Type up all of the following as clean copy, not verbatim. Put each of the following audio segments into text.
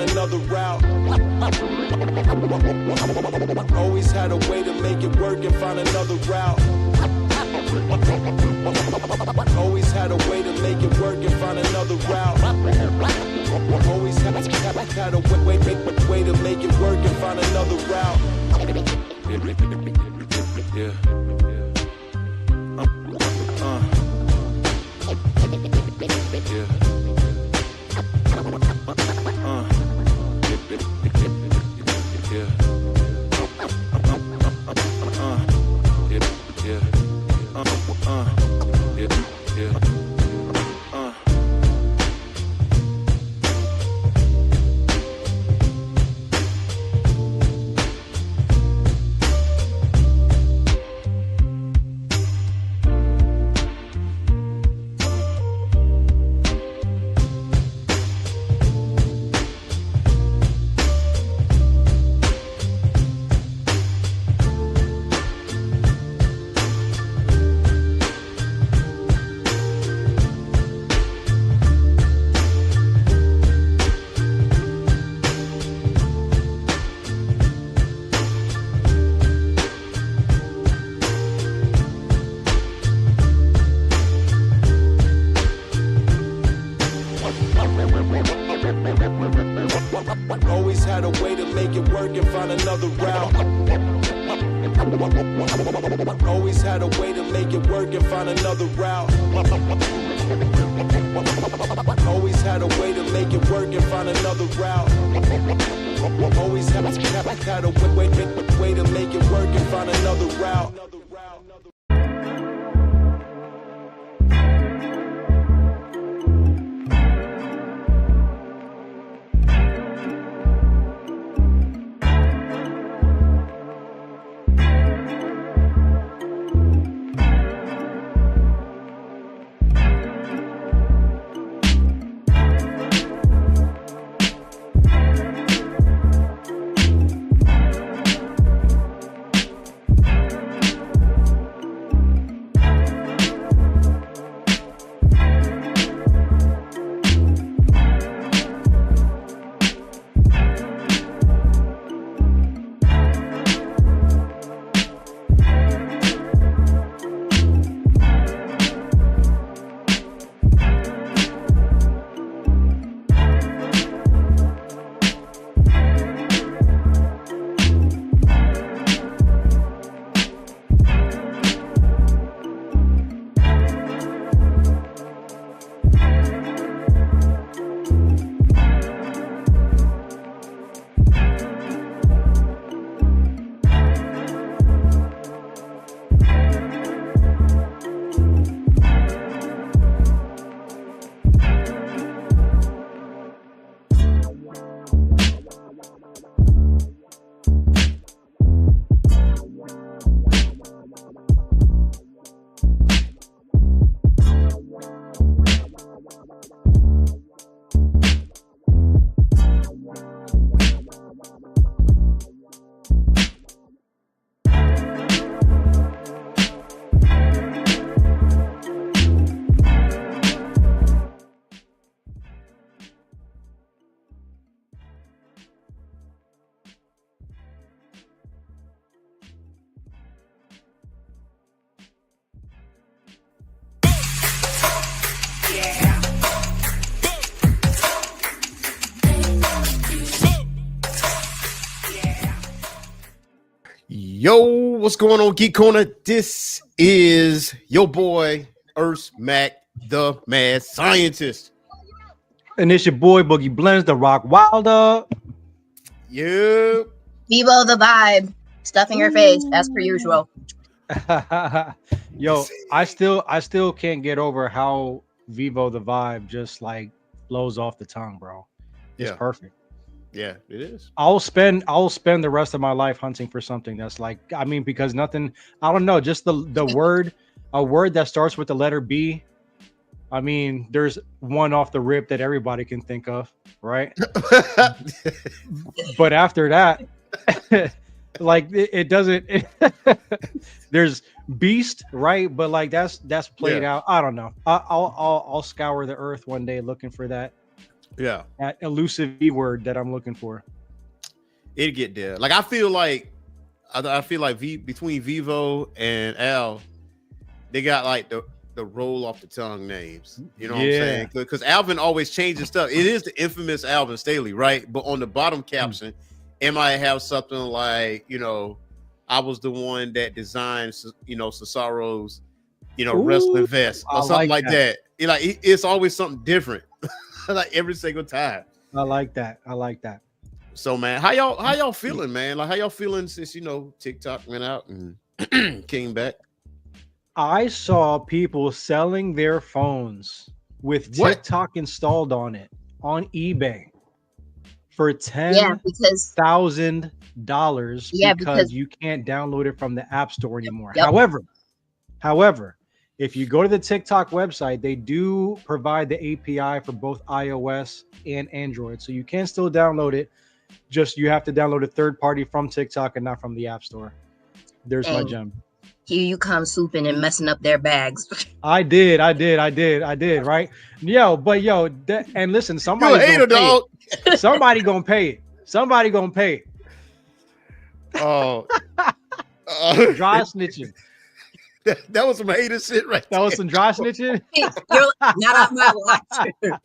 find another route. Always had a way to make it work and find another route. Always had a way to make it work and find another route. Always had a way to make it work and find another route. Yeah. Always had a way to make it work and find another route. Always had a way to make it work and find another route. Always had a way to make it work and find another route. Always had a way to make it work and find another route. Yo, what's going on, Geek Corner? This is your boy, Earth Mac, the mad scientist. And it's your boy, Boogie Blends, the Rock Wilder. Yep. Vivo the vibe. Stuffing her face, as per usual. Yo, I still can't get over how Vivo the vibe just like flows off the tongue, bro. It's perfect. Yeah, it is. I'll spend the rest of my life hunting for something that's like, I mean, because nothing, I don't know, just the word, a word that starts with the letter B. I mean, there's one off the rip that everybody can think of, right? But after that, like it doesn't. There's beast, right? But like that's played out. I don't know. I'll scour the earth one day looking for that. Yeah, that elusive B word that I'm looking for. it'd get there. Like I feel like between Vivo and Al, they got like the roll off the tongue names. You know what I'm saying? Because Alvin always changes stuff. It is the infamous Alvin Staley, right? But on the bottom caption, it might have something like, I was the one that designed, Cesaro's, wrestling vest or I something like like that. It's always something different, like every single time. I like that. So man, how y'all feeling, man? Like how y'all feeling since TikTok went out and came back? I saw people selling their phones with What? TikTok installed on it on eBay for Yeah, because $10,000 Yeah, because because- you can't download it from the App Store anymore. Yep. However, if you go to the TikTok website, they do provide the API for both iOS and Android, so you can still download it. Just you have to download a third party from TikTok and not from the App Store. There's my And- gem. here you come swooping and messing up their bags. I did, right? And listen, You a somebody's hater, gonna pay dog. it. Somebody gonna pay it. Somebody gonna pay it. Oh, Dry snitching. that was some hater shit, right? That was some dry snitching. You're not on my watch.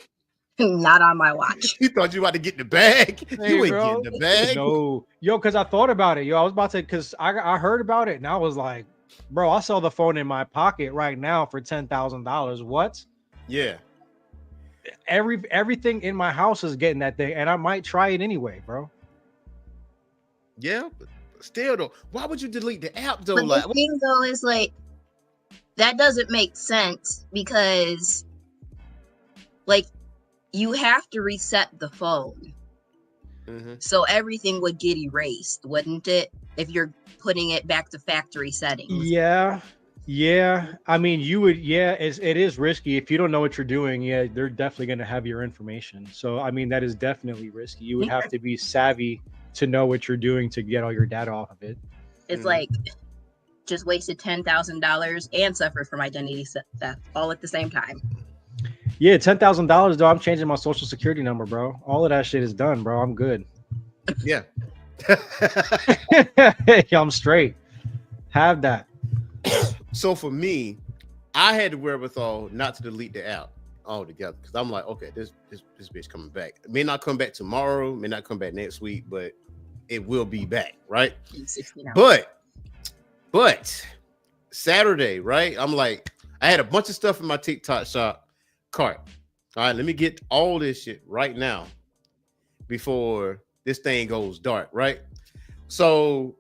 Not on my watch. You thought you about to get in the bag? Hey, You ain't bro. getting the bag. No, because I thought about it. I was about to, because I heard about it and I was like, bro, I saw the phone in my pocket right now for $10,000. What? Yeah. Everything in my house is getting that thing, and I might try it anyway, bro. Yeah, but still though, why would you delete the app though? But Like, the thing though is like that doesn't make sense because like you have to reset the phone. Mhm. So everything would get erased, wouldn't it? If you're putting it back to factory settings. Yeah. I mean, you would. Yeah, it is risky if you don't know what you're doing. Yeah, they're definitely going to have your information. So I mean, that is definitely risky. You would have to be savvy to know what you're doing to get all your data off of it. It's Mhm. like just wasted $10,000 and suffered from identity theft all at the same time. Yeah, $10,000 though. I'm changing my social security number, bro. All of that shit is done, bro. I'm good. Yeah. I'm straight. Have that. So for me, I had the wherewithal not to delete the app altogether because I'm like, okay, this bitch coming back. It may not come back tomorrow, may not come back next week, but it will be back, right? In 16 hours. But Saturday, right? I'm like, I had a bunch of stuff in my TikTok shop cart. All right, let me get all this shit right now before this thing goes dark, right? So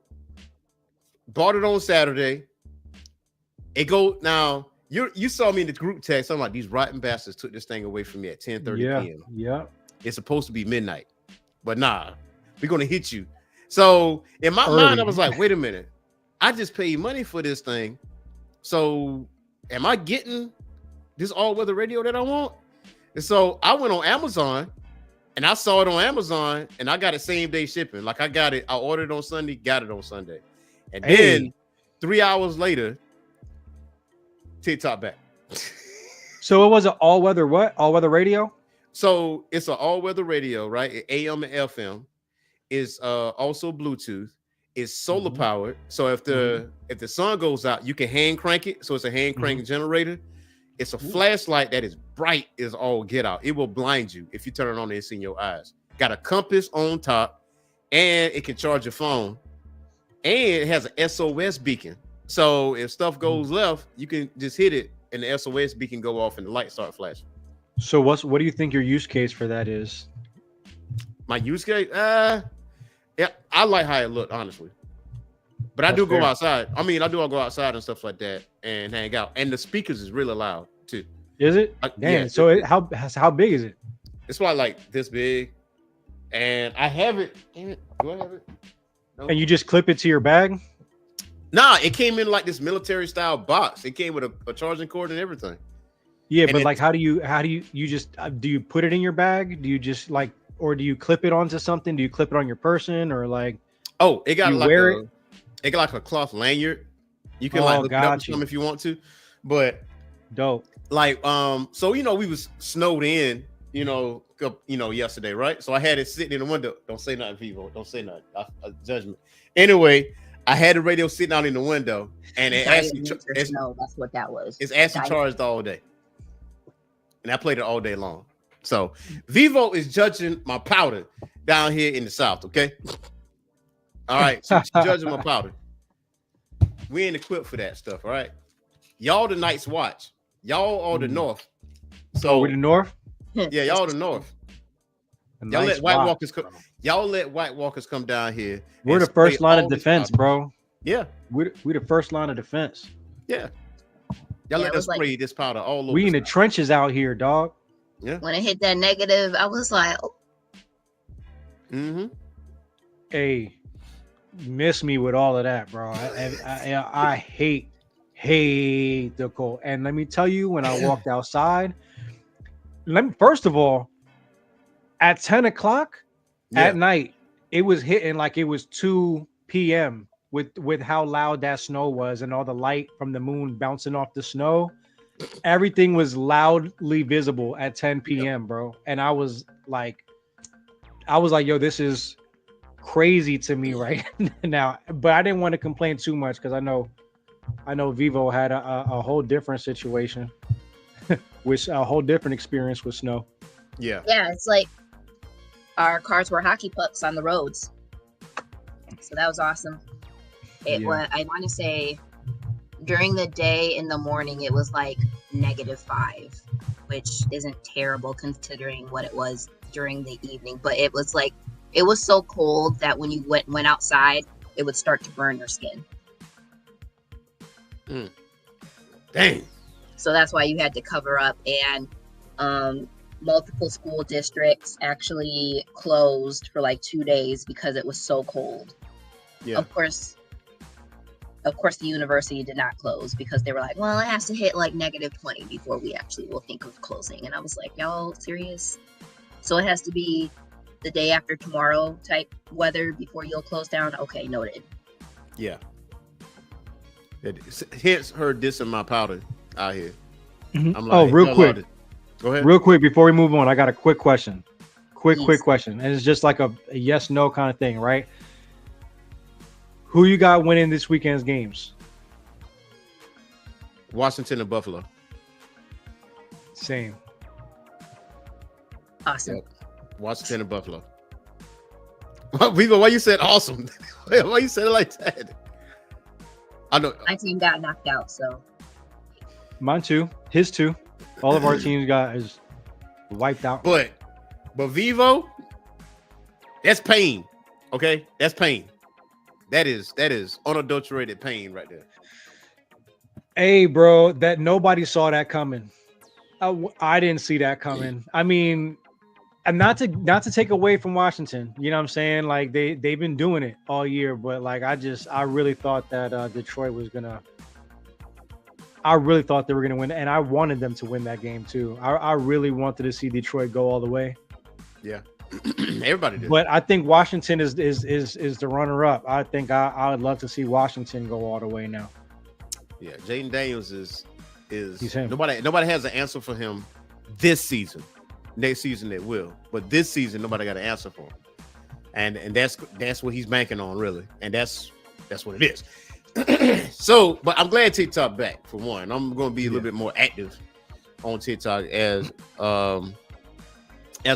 bought it on Saturday. It go now. You saw me in the group text. I'm like, these rotten bastards took this thing away from me at 10:30 p.m. Yeah. It's supposed to be midnight, but nah, we're gonna hit you. So in my mind, I Early. was like, wait a minute, I just paid money for this thing. So am I getting this all-weather radio that I want? And so I went on Amazon and I saw it on Amazon and I got it same day shipping. Like I got it, I ordered it on Sunday, got it on Sunday. And Hey. then 3 hours later, TikTok back. So it was an all-weather what? All-weather radio? So it's an all-weather radio, right? AM and FM. It's also Bluetooth. It's solar Mhm. powered. So if the sun goes out, you can hand crank it. So it's a hand crank generator. It's a flashlight that is bright as all get out. It will blind you if you turn it on and it's in your eyes. Got a compass on top, and it can charge your phone. And it has an SOS beacon. So if stuff goes left, you can just hit it, and the SOS beacon go off, and the light start flashing. So what do you think your use case for that is? My use case, yeah, I like how it looked, honestly. But I That's do go fair. outside. I mean, I do go outside and stuff like that and hang out. And the speakers is really loud too. Is it? Damn. Yeah, So how big is it? it's probably like this big. And I have it. Damn it. Do I have it? No. And you just clip it to your bag? Nah, it came in like this military style box. It came with a charging cord and everything. Yeah, And but it- like, how do you just do you put it in your bag? Do you just like, or do you clip it onto something? Do you clip it on your person, or like? Oh, it got You like wear it got like a cloth lanyard. You can Oh, like hook it up with got you. something if you want to. But Dope. like so we was snowed in, yesterday, right? So I had it sitting in the window. Don't say nothing, Vivo. Don't say nothing. Judgment. Anyway, I had the radio sitting out in the window, and that's what that was. It's actually charged all day, and I played it all day long. So Vivo is judging my powder down here in the South. Okay. All right. So she's judging my powder. We ain't equipped for that stuff. All right. Y'all the Night's Watch. Y'all are the North. So we the North. Yeah, y'all the North. Y'all let White Walkers come. Y'all let White Walkers come down here. We're the first line of defense, bro. Yeah, we the first line of defense. Yeah, y'all let us spray this powder all over. We in the trenches out here, dog. Yeah. When I hit that negative, I was like, oh. Hey, miss me with all of that, bro. I hate the cold. And let me tell you, when I walked outside, first of all, at 10 o'clock at night, it was hitting like it was 2 p.m. with how loud that snow was and all the light from the moon bouncing off the snow. Everything was loudly visible at 10 p.m., bro. And I was like, yo, this is crazy to me right now. But I didn't want to complain too much because I know Vivo had a whole different situation with a whole different experience with snow. Yeah, it's like our cars were hockey pucks on the roads, so that was awesome. I want to say during the day, in the morning, it was like -5, which isn't terrible considering what it was during the evening, but it was so cold that when you went outside, it would start to burn your skin. Dang. So that's why you had to cover up, and multiple school districts actually closed for like 2 days because it was so cold. Yeah. Of course, the university did not close because they were like, well, it has to hit like -20 before we actually will think of closing. And I was like, y'all serious? So it has to be the day after tomorrow type weather before you'll close down? Okay, noted. Yeah. Hence her dissing my powder out here. I'm like, real quick. Go ahead. Real quick, before we move on, I got a quick question. Quick question. And it's just like a yes, no kind of thing, right? Who you got winning this weekend's games? Washington and Buffalo. Same. Awesome. Yep. Washington and Buffalo. Vivo, why you said awesome? Why you said it like that? I know my team got knocked out, so mine too. His too. All of our teams is wiped out. But Vivo, that's pain. Okay, that's pain. That is unadulterated pain right there. Hey, bro, that nobody saw that coming. I didn't see that coming. I mean, and not to take away from Washington, you know what I'm saying? Like they've been doing it all year, but like I really thought that Detroit was gonna. I really thought they were gonna win, and I wanted them to win that game too. I really wanted to see Detroit go all the way. Yeah, everybody did. But I think Washington is the runner-up. I think I would love to see Washington go all the way now. Yeah, Jaden Daniels is He's him. Nobody has an answer for him this season. Next season they will, but this season nobody got an answer for him, and that's what he's banking on really, and that's what it is. So, but I'm glad TikTok back for one. I'm going to be a little bit more active on TikTok as a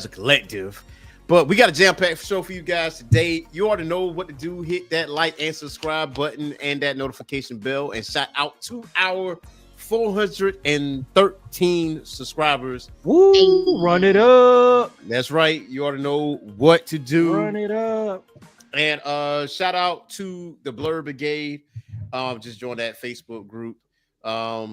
collective. But we got a jam-packed show for you guys today. You already know what to do. Hit that like and subscribe button and that notification bell, and shout out to our 413 subscribers. Woo! Run it up. That's right. You already know what to do. Run it up. And shout out to the Blur Brigade. Just joined that Facebook group. A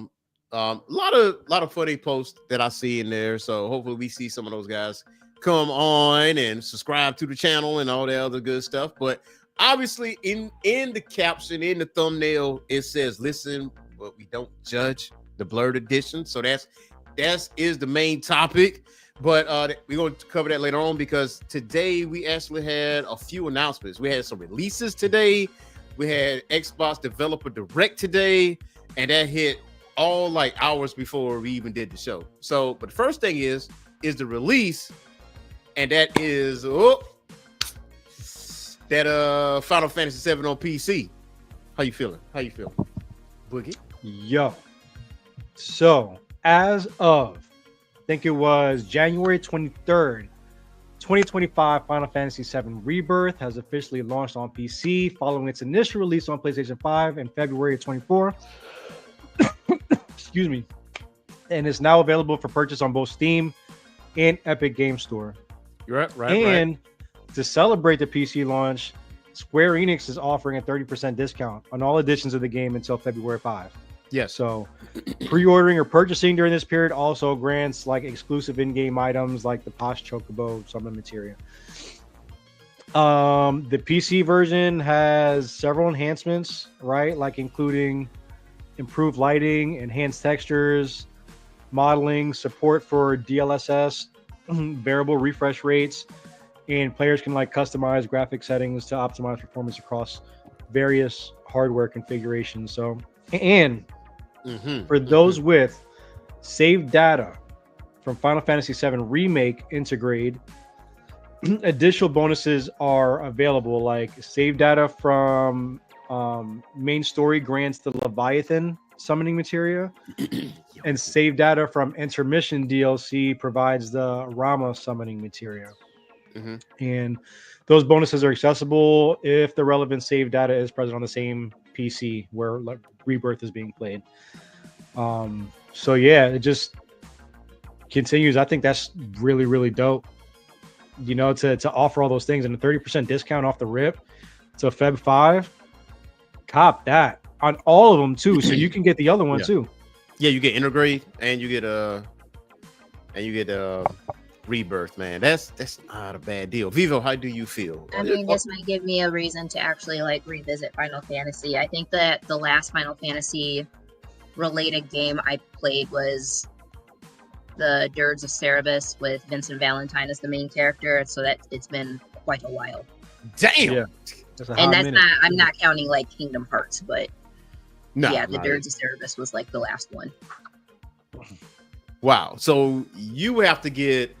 lot of funny posts that I see in there. So hopefully we see some of those guys come on and subscribe to the channel and all that other good stuff. But obviously in the caption, in the thumbnail, it says listen, but we don't judge, the Blurred Edition. So that is the main topic. But we're going to cover that later on because today we actually had a few announcements. We had some releases today. We had Xbox Developer Direct today, and that hit all like hours before we even did the show. So, but the first thing is is the release, and that is that Final Fantasy VII on PC. How you feeling? Boogie? Yo. So, as of, I think it was January 23rd, 2025, Final Fantasy VII Rebirth has officially launched on PC following its initial release on PlayStation 5 in February of 24. Excuse me. And it's now available for purchase on both Steam and Epic Game Store. Right. And to celebrate the PC launch, Square Enix is offering a 30% discount on all editions of the game until February 5. Yes. So pre-ordering or purchasing during this period also grants like exclusive in-game items like the Posh Chocobo Summon Materia. The PC version has several enhancements, right? Like including improved lighting, enhanced textures, modeling, support for DLSS, variable refresh rates, and players can like customize graphic settings to optimize performance across various hardware configurations. So, and for those with saved data from Final Fantasy VII Remake Intergrade, additional bonuses are available, like save data from main story grants the Leviathan summoning materia, and save data from intermission DLC provides the Rama summoning materia. And those bonuses are accessible if the relevant save data is present on the same PC where Rebirth is being played. So yeah, it just continues. I think that's really, really dope. You know, to offer all those things and a 30% discount off the rip to Feb 5. Cop that on all of them too, so you can get the other one too. Yeah, you get Intergrade and you get Rebirth, man. That's not a bad deal. Vivo, how do you feel? I mean, this might give me a reason to actually like revisit Final Fantasy. I think that the last Final Fantasy related game I played was the Dirge of Cerberus with Vincent Valentine as the main character, so that it's been quite a while. Damn. Yeah. And that's not, I'm not counting like Kingdom Hearts, but no, yeah, the Dirge of Cerberus was like the last one. Wow. So you have to get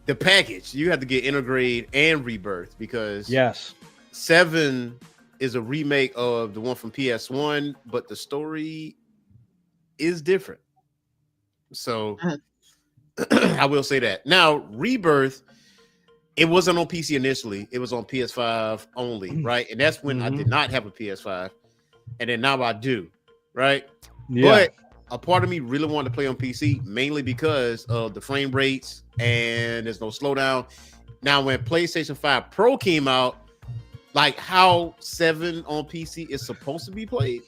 the package. You have to get Intergrade and Rebirth because 7 is a remake of the one from PS1, but the story is different. So I will say that. Now, Rebirth, it wasn't on PC initially. It was on PS5 only, right? And that's when I did not have a PS5. And then now I do, right? Yeah. But a part of me really wanted to play on PC, mainly because of the frame rates and there's no slowdown. Now, when PlayStation 5 Pro came out, like how 7 on PC is supposed to be played,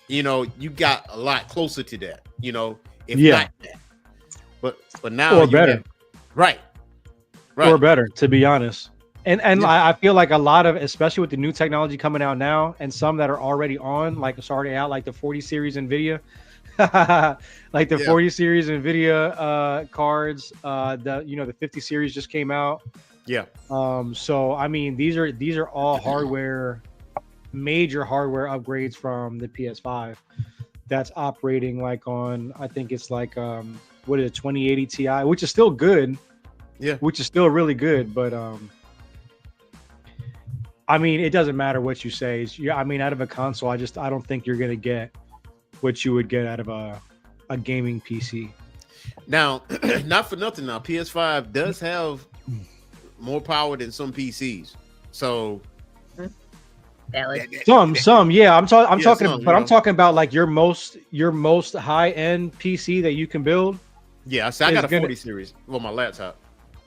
you know, you got a lot closer to that, you know, if not that. But now or better. Right. Or better, to be honest. And I feel like a lot of, especially with the new technology coming out now, and some that are already on, like it's already out, like the 40 series NVIDIA, like the 40 series NVIDIA cards, the 50 series just came out. Yeah. So I mean, these are all major hardware upgrades from the PS5 that's operating like on, I think it's like 2080 Ti, which is still good. Yeah. Which is still really good, but I mean, it doesn't matter what you say. I mean, out of a console, I don't think you're gonna get what you would get out of a gaming PC. Now, not for nothing. Now, PS5 does have more power than some PCs. So, some, yeah. I'm talking about like your most high end PC that you can build. Yeah, I got a 40 series. Well, my laptop.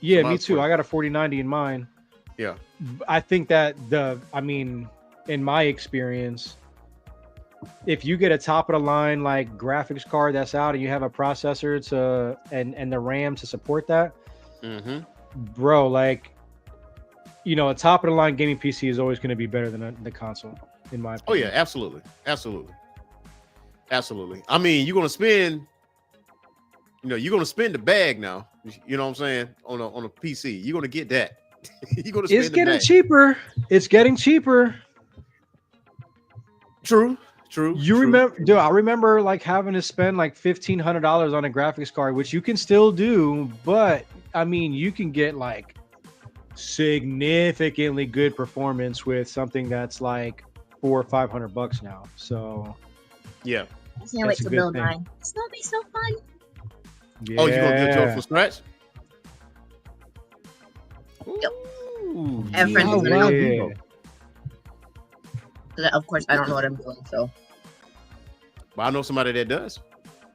Yeah, me too. I got a 4090 in mine. Yeah. I think that in my experience, if you get a top of the line like graphics card that's out and you have a processor and the RAM to support that, bro, like, you know, a top of the line gaming PC is always going to be better than the console, in my opinion. Oh yeah, absolutely. I mean, you're going to spend the bag now. You know what I'm saying? On a PC, you're going to get that. You're going to spend It's getting cheaper. It's getting cheaper. True. True. You remember, dude? I remember like having to spend like $1,500 on a graphics card, which you can still do, but I mean, you can get like significantly good performance with something that's like $400 or $500 now. So yeah. I can't wait to build mine. It's gonna be so fun. Yeah. Oh, you gonna build yours from scratch? Yep. Ooh, I have friends Oh, who know. yeah. Of course, I don't know what I'm doing, so But I know somebody that does.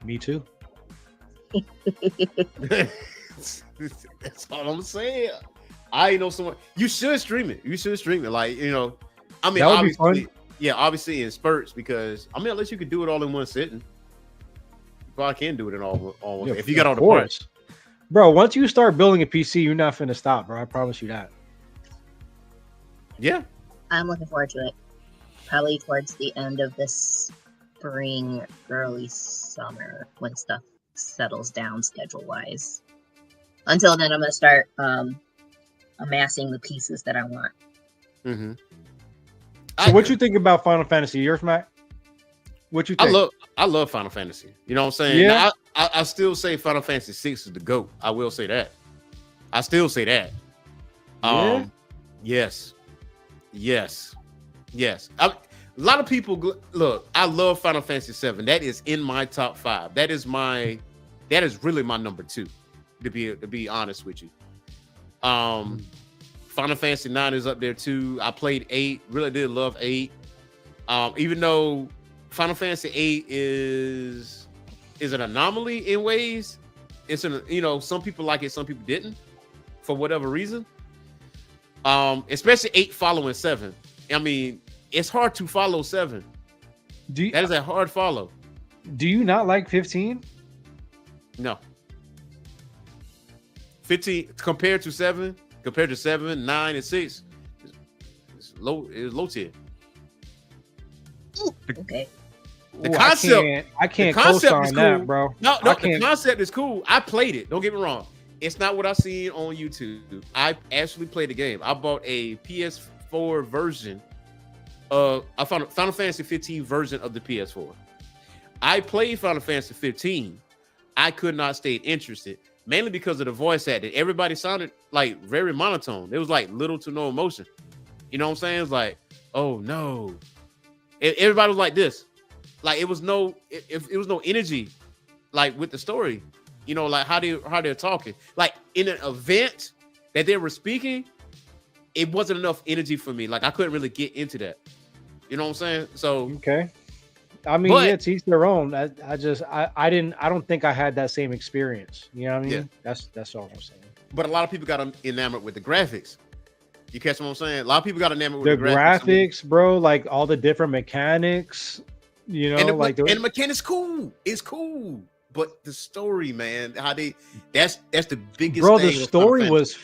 Me too. That's all I'm saying. I know someone. You should stream it. You should stream it. Like, you know, I mean, That would be obviously, fun. yeah, obviously in spurts, because I mean, unless you could do it all in one sitting, you probably can do it in all one. Yeah, If you got all of the parts. course. Bro, once you start building a PC, you're not finna stop, bro. I promise you that. Yeah. I'm looking forward to it. Probably towards the end of this spring, early summer, when stuff settles down schedule wise. Until then, I'm gonna start amassing the pieces that I want. Mm-hmm. So what you think about Final Fantasy? Yours, Matt? What you think? I love Final Fantasy. You know what I'm saying? Yeah. Now, I still say Final Fantasy 6 is the GOAT. I will say that. I still say that. Yeah? Yes. A lot of people look. I love Final Fantasy 7. That is in my top 5. That is really my number 2. To be honest with you. Final Fantasy 9 is up there too. I played 8. Really did love 8. Even though Final Fantasy 8 is an anomaly in ways. It's some people like it, some people didn't, for whatever reason. Especially 8 following 7. I mean, it's hard to follow 7. That is a hard follow. Do you not like 15? No. 15 compared to 7, 9, and 6, it's low tier. Okay. The concept, I can't the concept co-sign is that, cool. bro. No, the concept is cool. I played it. Don't get me wrong. It's not what I seen on YouTube. I actually played the game. I bought a PS4 version of Final Fantasy 15 version of the PS4. I played Final Fantasy 15. I could not stay interested, mainly because of the voice acting. Everybody sounded like very monotone. There was like little to no emotion. You know what I'm saying? It's like, oh no. Everybody was like this. Like it was no energy, like with the story, you know, like how they're talking. Like in an event that they were speaking, it wasn't enough energy for me. Like I couldn't really get into that. You know what I'm saying? So okay. I mean, yeah, to each their own. I don't think I had that same experience. You know what I mean? Yeah. That's all I'm saying. But a lot of people got enamored with the graphics. You catch what I'm saying? A lot of people got enamored with the graphics. The graphics, bro, like all the different mechanics. You know, and the mechanics cool. It's cool, but the story, man, that's the biggest. Bro, thing the story was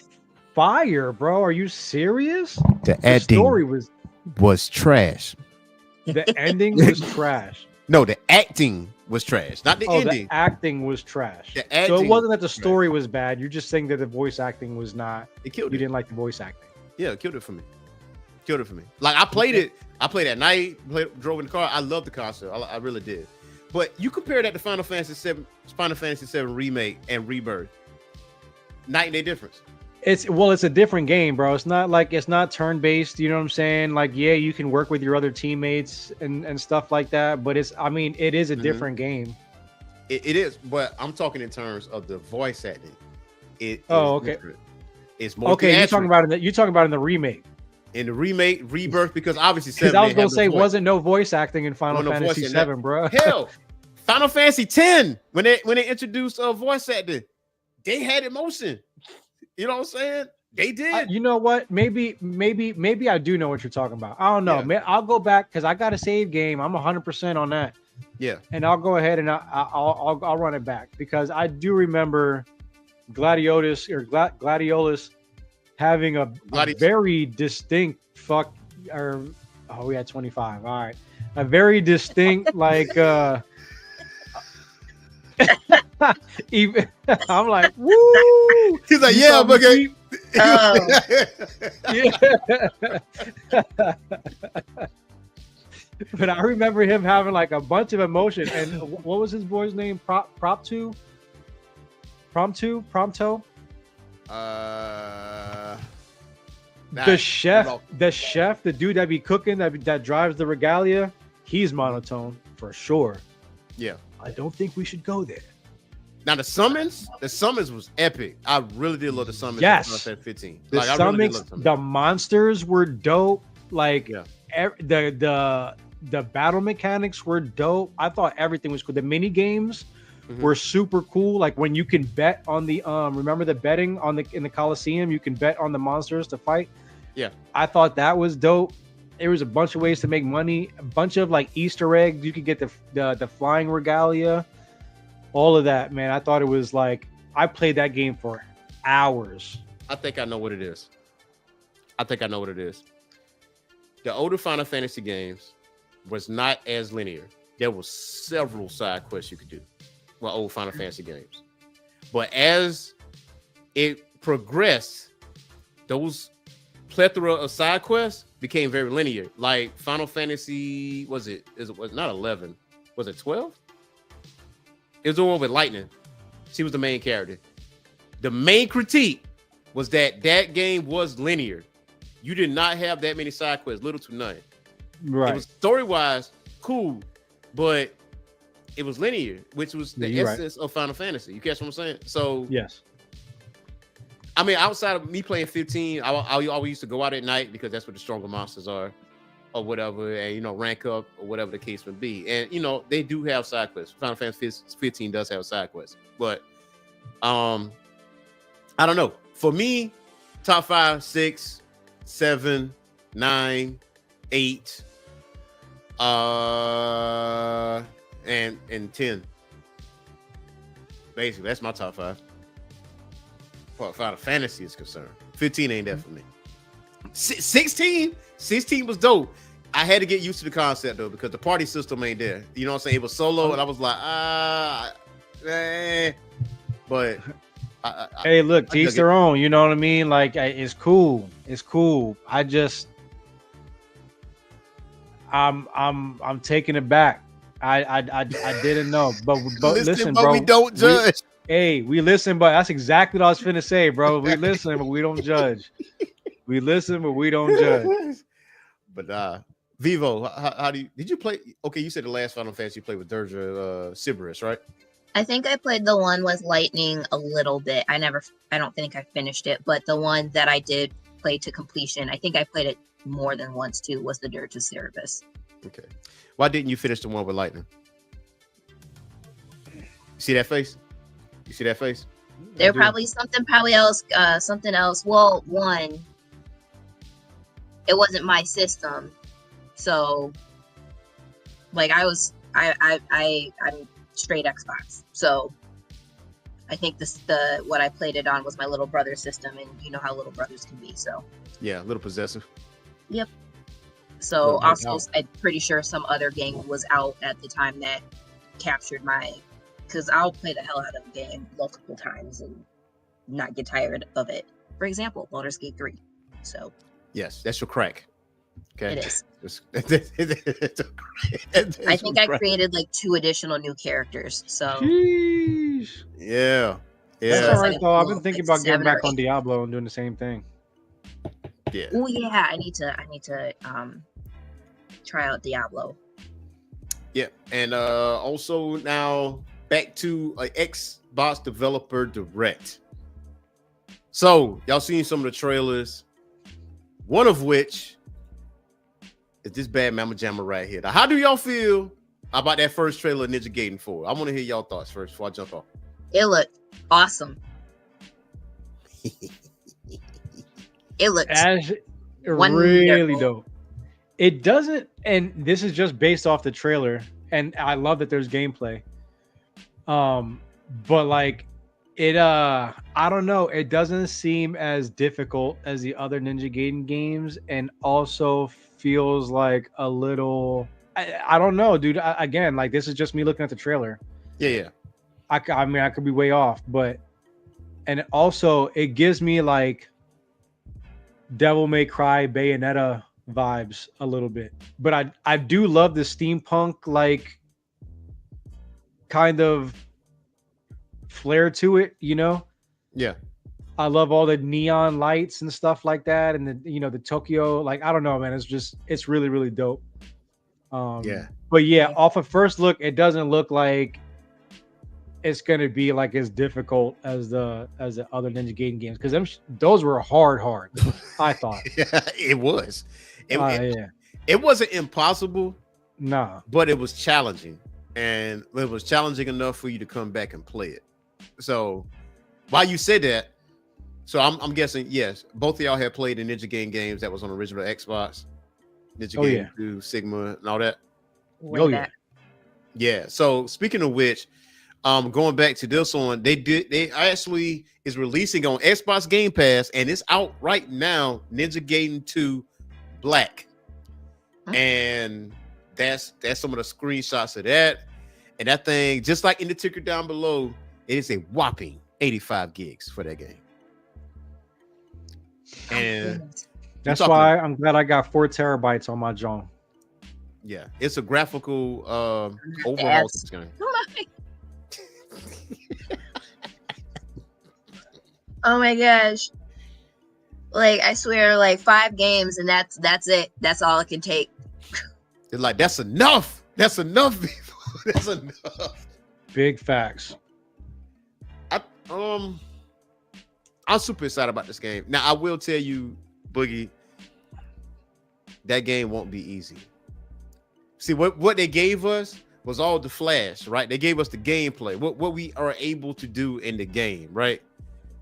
fire, bro. Are you serious? The story was trash. The ending was trash. No, the acting was trash, not the ending. The acting was trash. The acting so it wasn't that the story was bad. You're just saying that the voice acting was not. It killed you it. Didn't like the voice acting. Yeah, it killed it for me. Like I played it. I played at night. Drove in the car. I loved the concept. I really did. But you compare that to Final Fantasy VII Remake and Rebirth. Night and day difference. It's a different game, bro. It's not turn-based, you know what I'm saying? Like, yeah, you can work with your other teammates and stuff like that, but it is a different game. It is, but I'm talking in terms of the voice acting. Okay. Different. It's more okay. You're talking about in the remake. In the remake, Rebirth, because obviously because I was gonna say wasn't no voice acting in Final Fantasy VII, bro. Hell, Final Fantasy X when they introduced voice acting, they had emotion. You know what I'm saying? They did. You know what? Maybe I do know what you're talking about. I don't know. Yeah. I'll go back because I got a save game. I'm 100% on that. Yeah. And I'll go ahead and I'll run it back because I do remember Gladiolus having a very distinct we had 25. All right. A very distinct even I'm like, woo! He's like, yeah, but But I remember him having like a bunch of emotion. And what was his boy's name? Prompto? The chef, the dude that be cooking, that drives the regalia, he's monotone for sure. Yeah. I don't think we should go there. Now the summons was epic. I really did love the summons. Yes. 15. The summons, the monsters were dope. Like the battle mechanics were dope. I thought everything was cool. The mini games were super cool. Like when you can bet on the remember the betting on in the Coliseum, you can bet on the monsters to fight. Yeah. I thought that was dope. There was a bunch of ways to make money, a bunch of like Easter eggs. You could get the flying regalia, all of that, man. I thought it was like, I played that game for hours. I think I know what it is. The older Final Fantasy games was not as linear. There was several side quests you could do. Well, old Final Fantasy games. But as it progressed, those plethora of side quests became very linear. Like Final Fantasy, was not 11? Was it 12? It was the one with Lightning. She was the main character. The main critique was that game was linear. You did not have that many side quests, little to none. Right. It was story-wise cool, but it was linear, which was the essence of Final Fantasy. You catch what I'm saying? So yes. I mean, outside of me playing 15, I always used to go out at night because that's where the stronger monsters are, or whatever, and rank up or whatever the case may be. And they do have side quests. Final Fantasy 15 does have side quests, but I don't know. For me, top 5, 6, 7, 9, 8, and 10. Basically, that's my top 5. Well, Final Fantasy is concerned. 15 ain't that for me. 16 was dope. I had to get used to the concept though, because the party system ain't there. You know what I'm saying? It was solo, and I was like, but hey, look, to each their own. You know what I mean? Like, it's cool. It's cool. I'm taking it back. I didn't know, but listen, bro. We don't judge. We listen, but that's exactly what I was finna say, bro. We listen, but we don't judge. We listen, but we don't judge. But Vivo, how did you play? Okay, you said the last Final Fantasy you played with Dirge Cerberus, right? I think I played the one with Lightning a little bit. I don't think I finished it, but the one that I did play to completion, I think I played it more than once too, was the Dirge Cerberus. Okay. Why didn't you finish the one with Lightning? See that face? You see that face? There probably something else. Well, one, it wasn't my system, so like I'm straight Xbox. So I think what I played it on was my little brother's system, and you know how little brothers can be. So yeah, a little possessive. Yep. So also, I'm pretty sure some other game was out at the time that captured because I'll play the hell out of a game multiple times and not get tired of it. For example, Baldur's Gate 3. So yes, that's your crack. Okay, it is. I think I created like 2 additional new characters. So yeah. That's all right though. I've been thinking about getting back on Diablo and doing the same thing. Yeah. Oh yeah, I need to try out Diablo. Yeah, and also now back to an Xbox Developer Direct. So y'all seen some of the trailers, one of which is this bad Mama Jamma right here. Now, how do y'all feel about that first trailer of Ninja Gaiden 4? I want to hear y'all thoughts first before I jump off. It looked awesome. It looks really dope. It doesn't, and this is just based off the trailer, and I love that there's gameplay. But like it, I don't know. It doesn't seem as difficult as the other Ninja Gaiden games, and also feels like a little. I don't know, dude. Again, like this is just me looking at the trailer. Yeah. I mean, I could be way off, but and also it gives me like Devil May Cry Bayonetta vibes a little bit. But I do love the steampunk like kind of flair to it, you know. Yeah. I love all the neon lights and stuff like that, and the Tokyo, like I don't know, man. It's really really dope. Yeah. But yeah, off of first look, it doesn't look like it's gonna be like as difficult as the other Ninja Gaiden games because those were hard. I thought. Yeah, it was. Yeah. It wasn't impossible, Nah. but it was challenging, and it was challenging enough for you to come back and play it. So, while you said that, so I'm guessing yes, both of y'all had played the Ninja Gaiden games that was on the original Xbox, Ninja Gaiden 2, Sigma, and all that. Oh yeah. Yeah. So speaking of which, going back to this one, they actually is releasing on Xbox Game Pass, and it's out right now. Ninja Gaiden 2 Black, and that's some of the screenshots of that, and that thing, just like in the ticker down below, it is a whopping 85 gigs for that game. And that's why I'm glad I got 4 terabytes on my John. Yeah, it's a graphical overhaul to this game. Oh my gosh. Like I swear, like 5 games and that's it. That's all it can take. It's like that's enough. That's enough. That's enough. Big facts. I'm super excited about this game. Now I will tell you, Boogie, that game won't be easy. See, what they gave us was all the flash, right? They gave us the gameplay, what we are able to do in the game, right?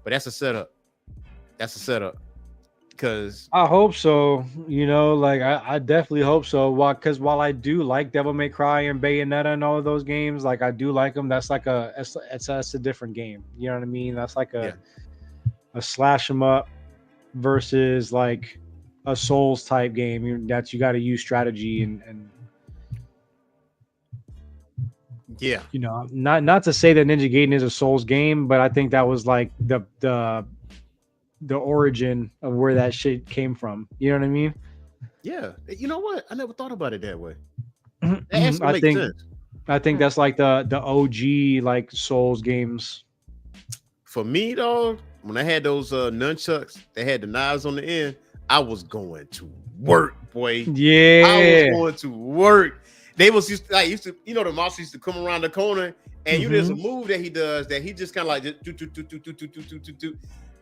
But that's a setup. That's a setup. Because I hope so. You know, like I definitely hope so. Because while I do like Devil May Cry and Bayonetta and all of those games, like I do like them. That's like that's a different game. You know what I mean? That's like a slash 'em up versus like a Souls type game that you got to use strategy and yeah, you know, not to say that Ninja Gaiden is a Souls game, but I think that was like the origin of where that shit came from. You know what I mean? Yeah. You know what? I never thought about it that way. I think that's like the OG like Souls games. For me, though, when I had those nunchucks, they had the knives on the end. I was going to work, boy. Yeah, I was going to work. They was used to, you know, the monster used to come around the corner, and there's a move that he does that he just kind of like do.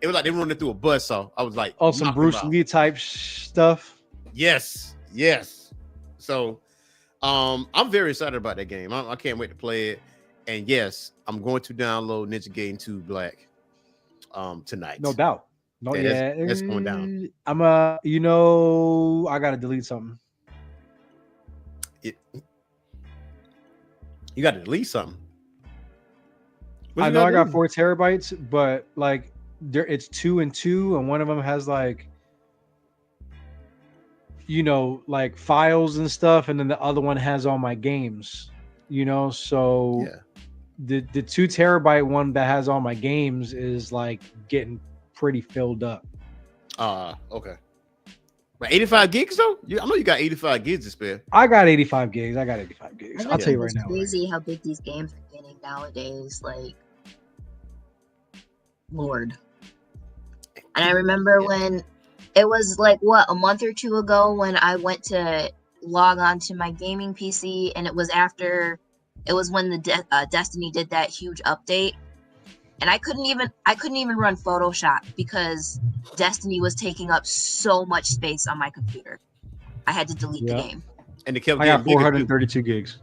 It was like they running through a buzzsaw. I was like, some Bruce Lee type stuff. Yes. So, I'm very excited about that game. I can't wait to play it. And yes, I'm going to download Ninja Gaiden 2 Black tonight. No doubt. No, yeah, that's going down. You know, I gotta delete something. You got to delete something. I know I got 4 terabytes, but like it's 2 and 2, and one of them has like, you know, like files and stuff, and then the other one has all my games. You know, so the 2 terabyte one that has all my games is like getting pretty filled up. Okay. But 85 gigs though? I know you got 85 gigs to spare. I got 85 gigs. I'll tell you right now. It's crazy how big these games are getting nowadays. Like, Lord. And I remember when it was like a month or 2 ago when I went to log on to my gaming PC, and it was when the Destiny did that huge update. And I couldn't even run Photoshop because Destiny was taking up so much space on my computer. I had to delete the game. And it kept I got 432 gigs.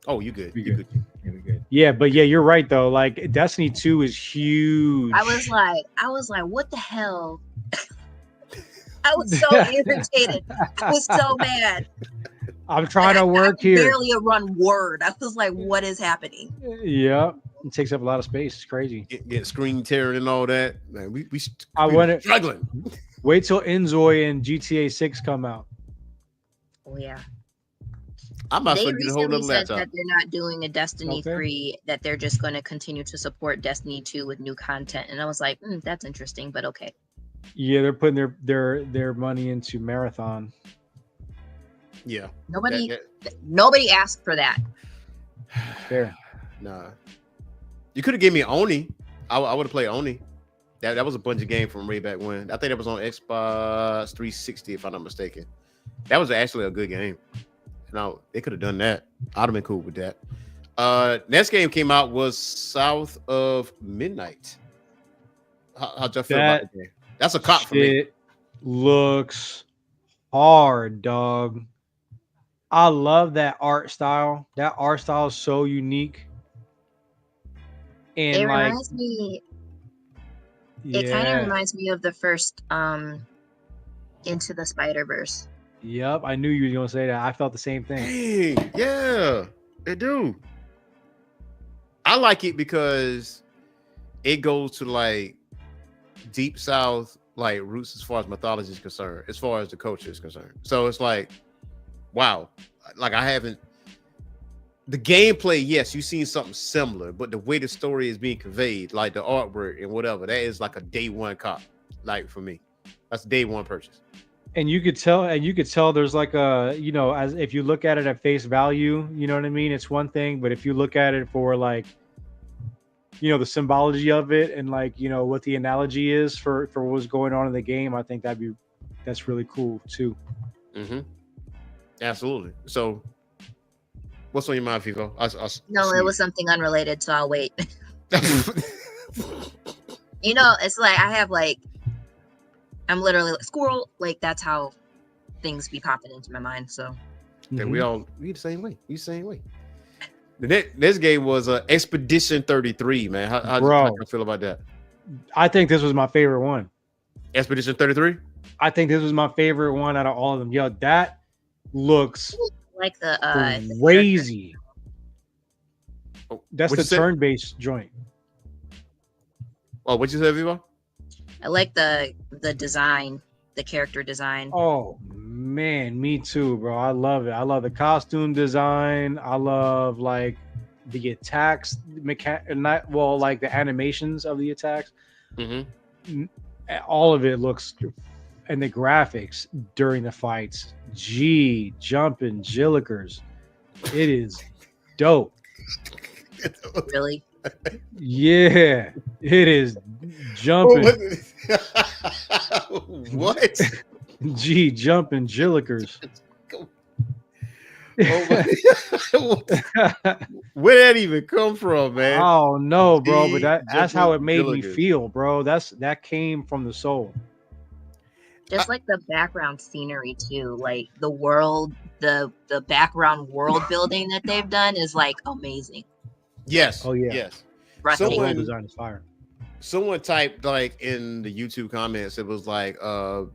Oh, you good. You good. Yeah, but yeah, you're right though. Like Destiny 2 is huge. I was like, what the hell? I was so irritated. I was so mad. I'm trying to work here. Barely run Word. I was like, what is happening? Yeah. It takes up a lot of space. It's crazy. Get screen tearing and all that. Man, we struggling. Wait till Enzoy and GTA 6 come out. Oh yeah. I might get a whole other laptop. That they're not doing a Destiny 3, that they're just going to continue to support Destiny 2 with new content. And I was like, that's interesting, but okay. Yeah, they're putting their money into Marathon. Yeah. Nobody asked for that. Fair. Nah. You could have given me Oni. I would have played Oni. That was a bunch of game from way back when. I think that was on Xbox 360, if I'm not mistaken. That was actually a good game. No, they could have done that. I'd have been cool with that. Next game came out was South of Midnight. How'd y'all feel about the game? That's a cop for me. It looks hard, dog. I love that art style. That art style is so unique. And It like, reminds me. It kind of reminds me of the first Into the Spider-Verse. Yep, I knew you were gonna say that. I felt the same thing. Dang, yeah, they do. I like it because it goes to like deep South, like roots as far as mythology is concerned, as far as the culture is concerned. So it's like, wow, like I haven't. The gameplay, yes, you've seen something similar, but the way the story is being conveyed, like the artwork and whatever, that is like a day one cop. Like for me, that's a day one purchase. And you could tell there's like a, you know, as if you look at it at face value, you know what I mean? It's one thing, but if you look at it for like, you know, the symbology of it and like, you know, what the analogy is for what's going on in the game, I think that's really cool too. Mm-hmm. Absolutely. So what's on your mind, Vivo? No, it was something unrelated, so I'll wait. You know, it's like I'm literally like squirrel. Like that's how things be popping into my mind. So we the same way. We the same way. The next game was Expedition 33, man. How do you feel about that? I think this was my favorite one. Expedition 33? I think this was my favorite one out of all of them. Yo, that looks like the crazy. That's What'd the you say? turn-based joint. Oh, what you say, Vivo? I like the design, the character design. Oh man, me too, bro. I love it. I love the costume design. I love like the attacks, like the animations of the attacks. Mm-hmm. All of it looks, and the graphics during the fights. Jumping Jillikers. It is dope. Really? Yeah, it is jumping. What? Jumping Jillikers. Where did that even come from, man? Oh no, bro, but that's how it made me Jillikers. feel, bro. That came from the soul. Just like the background scenery too, like the world, the background world building that they've done is like amazing. Yes. Oh yeah. Yes. Breathtaking. World design is fire. Someone typed like in the YouTube comments, it was like a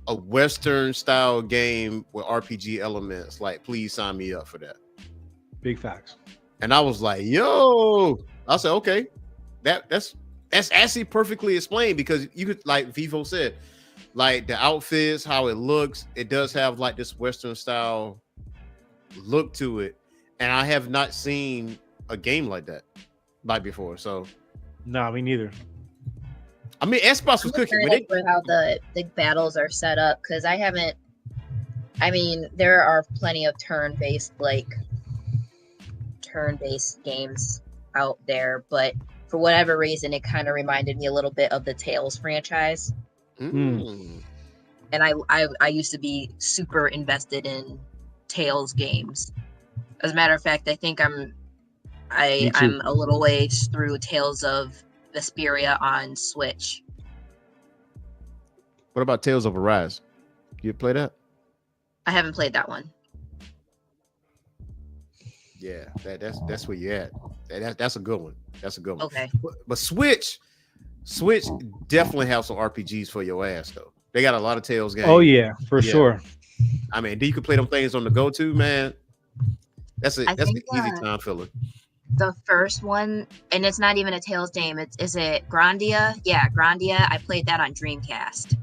Western style game with RPG elements. Like, please sign me up for that. Big facts. And I was like, yo, I said, okay, that's actually perfectly explained because you could, like Vivo said, like the outfits, how it looks, it does have like this Western style look to it. And I have not seen a game like that like before. So No, me neither. I mean, Xbox was cooking with it. For how the battles are set up, because I mean, there are plenty of turn-based games out there, but for whatever reason, it kind of reminded me a little bit of the Tales franchise. Mm. And I used to be super invested in Tales games. As a matter of fact, I think I'm a little ways through Tales of Vesperia on Switch. What about Tales of Arise? You play that? I haven't played that one. Yeah, that's where you're at. That's a good one. That's a good one. Okay. But Switch definitely have some RPGs for your ass though. They got a lot of Tales games. Oh yeah, for sure. I mean, you can play them things on the go-to, man. That's an easy think, time filler. The first one, and it's not even a Tales game. Is it Grandia? Yeah, Grandia. I played that on Dreamcast.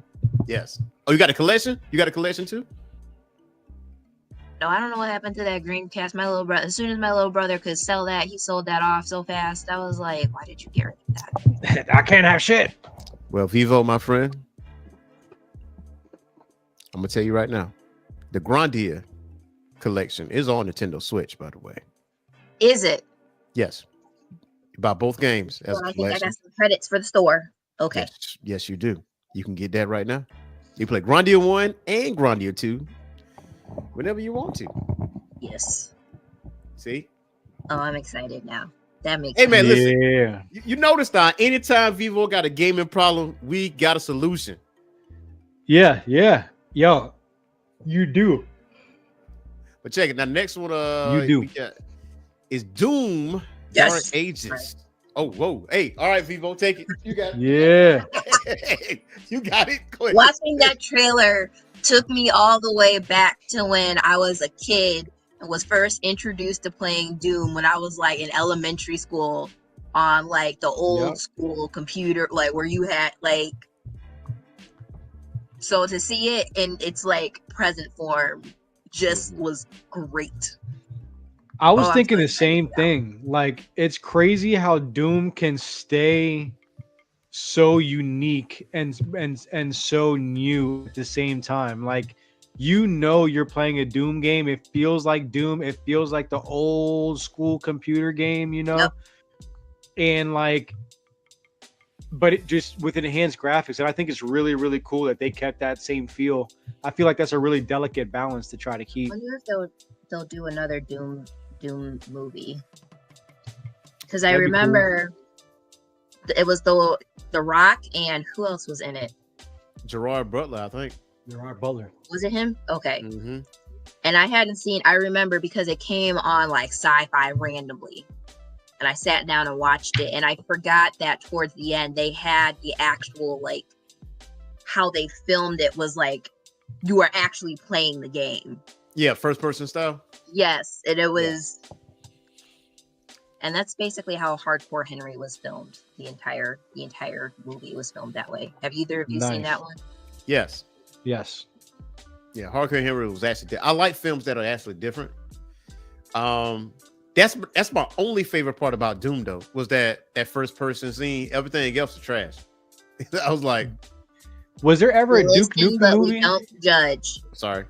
Yes. Oh, you got a collection? You got a collection too? No, I don't know what happened to that Dreamcast. My little brother, as soon as my little brother could sell that, he sold that off so fast. I was like, why did you get rid of that? I can't have shit. Well, Vivo, my friend, I'm gonna tell you right now, the Grandia collection is on Nintendo Switch, by the way. Is it? Yes. You buy both games as Well, a I think I collection. got some credits for the store. Okay. Yes, you do. You can get that right now. You play Grandia 1 and Grandia 2 whenever you want to. Yes. See? Oh, I'm excited now. That makes Hey, man, sense. listen. Yeah. You notice that anytime Vivo got a gaming problem, we got a solution. Yeah. Yo, you do. But check it. Now, next one You do. we got is Doom Yes. Dark Ages. Oh, whoa. Hey, all right, Vivo, take it. You got it. Yeah. You got it. Go ahead. Watching that trailer took me all the way back to when I was a kid and was first introduced to playing Doom when I was like in elementary school on like the old Yep. school computer, like where you had like. So to see it in its like present form just was great. I was I'm thinking so the excited same for that. thing. Like, it's crazy how Doom can stay so unique and so new at the same time. Like, you know, you're playing a Doom game. It feels like Doom. It feels like the old school computer game, you know? Yep. And like, but it just with enhanced graphics. And I think it's really, really cool that they kept that same feel. I feel like that's a really delicate balance to try to I keep. wonder if they'll do another Doom movie. Because I That'd be cool. remember it was the Rock and who else was in it? Gerard Butler, I think. Gerard Butler. Was it him? Okay. Mm-hmm. And I remember because it came on like sci-fi randomly. And I sat down and watched it, and I forgot that towards the end they had the actual like how they filmed it was like you are actually playing the game. Yeah, first person style. Yes, and it was, and that's basically how Hardcore Henry was filmed. The entire movie was filmed that way. Have either of you seen Nice. that one? Yes. Yes. Yeah, Hardcore Henry was actually. I like films that are actually different. That's my only favorite part about Doom though was that first person scene. Everything else is trash. I was like, Was there ever a We Duke listen, Nukem but movie? we don't judge. sorry.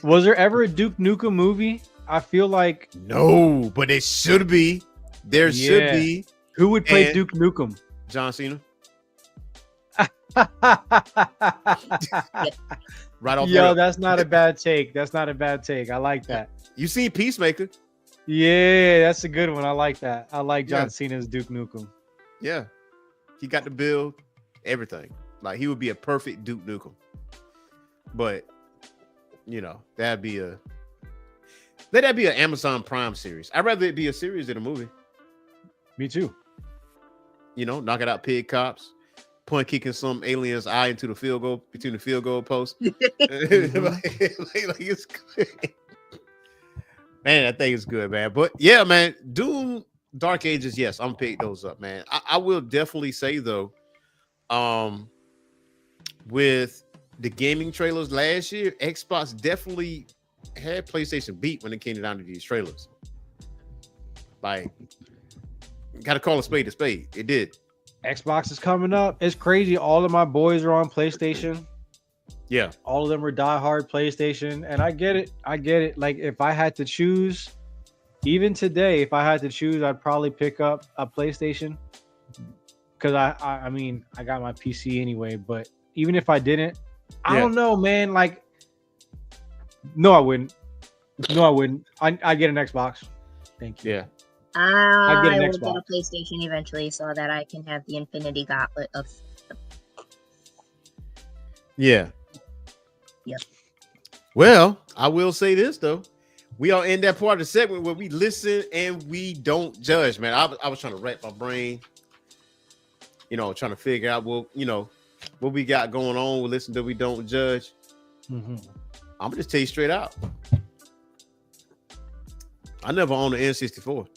Was there ever a Duke Nukem movie? I feel like No, but it should be. There should Yeah. be who would play And- Duke Nukem? John Cena right off. Yo, the that's not a bad take. That's not a bad take. I like that. You seen Peacemaker? Yeah, that's a good one. I like that. I like John Yeah. Cena's Duke Nukem. Yeah, he got the build, everything. Like he would be a perfect Duke Nukem. But you know, let that be an Amazon Prime series. I'd rather it be a series than a movie. Me too. You know, knock it out, pig cops, point kicking some alien's eye into the field goal between the field goal posts. like it's good. Man, that thing is good, man. But yeah, man, Doom Dark Ages, yes, I'm gonna pick those up, man. I will definitely say though, with the gaming trailers last year, Xbox definitely had PlayStation beat when it came down to these trailers. Like, gotta call a spade a spade. It did. Xbox is coming up. It's crazy. All of my boys are on PlayStation. Yeah. All of them are diehard PlayStation, and I get it. I get it. Like if I had to choose, even today, if I had to choose, I'd probably pick up a PlayStation because I mean I got my PC anyway. But even if I didn't, I Yeah. don't know, man. Like, no, I wouldn't. No, I wouldn't. I get an Xbox. Thank you. Yeah. I get an will get Xbox. a PlayStation eventually so that I can have the Infinity Gauntlet of. Yeah. Yep. Well, I will say this though. We are in that part of the segment where we listen and we don't judge, man. I was trying to rack my brain, trying to figure out what we got going on. We listen to we don't judge. Mhm. I'm gonna just tell you straight out. I never owned an N64.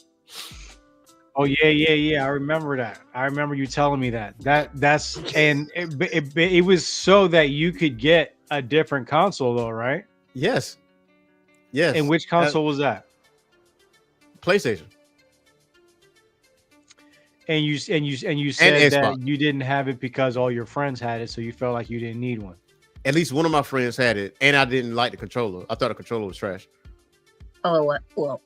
Oh yeah. I remember that. I remember you telling me that. That's and it was so that you could get a different console though, right? Yes. And which console was that? PlayStation. And you said that you didn't have it because all your friends had it, so you felt like you didn't need one. At least one of my friends had it, and I didn't like the controller. I thought the controller was trash. Oh, what? Well,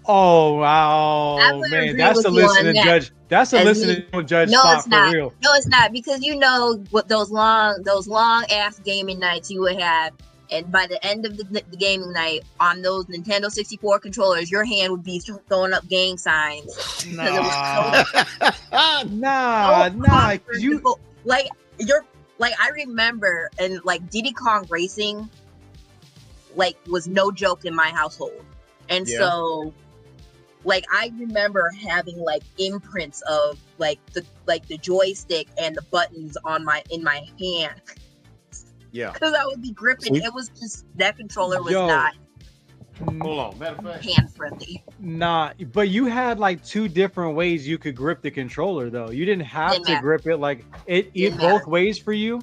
oh wow, man, that's a listening judge. That's a listening judge spot for real. No, it's not, because you know what those long ass gaming nights you would have, and by the end of the gaming night on those Nintendo 64 controllers, your hand would be throwing up gang signs. Nah, you like I remember, and like Diddy Kong Racing, like was no joke in my household, and so. Like I remember having like imprints of like the joystick and the buttons in my hand. Yeah. Because I would be gripping. It was just that controller was not. Hold on, matter of fact, hand friendly. Nah, but you had like two different ways you could grip the controller though. You didn't have to grip it like it both ways for you.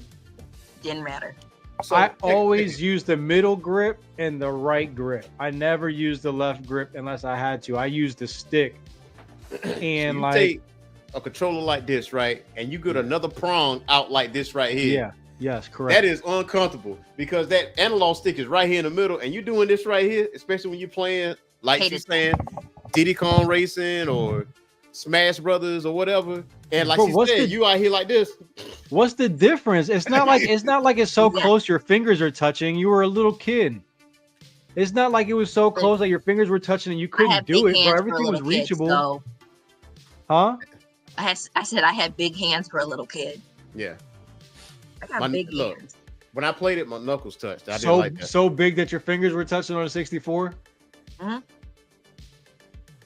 Didn't matter. So, I always use the middle grip and the right grip. I never use the left grip unless I had to. I use the stick. And like take a controller like this, right? And you get another prong out like this right here. Yeah. Yes, correct. That is uncomfortable because that analog stick is right here in the middle, and you're doing this right here, especially when you're playing, like she's saying, Diddy Kong Racing or Smash Brothers or whatever. And like she said, you out here like this. What's the difference? It's not like it's so close your fingers are touching. You were a little kid. It's not like it was so close that your fingers were touching and you couldn't do it, bro. Everything was reachable. So. Huh? I said I had big hands for a little kid. Yeah. I got big hands. When I played it, my knuckles touched. I didn't like that. So big that your fingers were touching on a 64? Mm-hmm.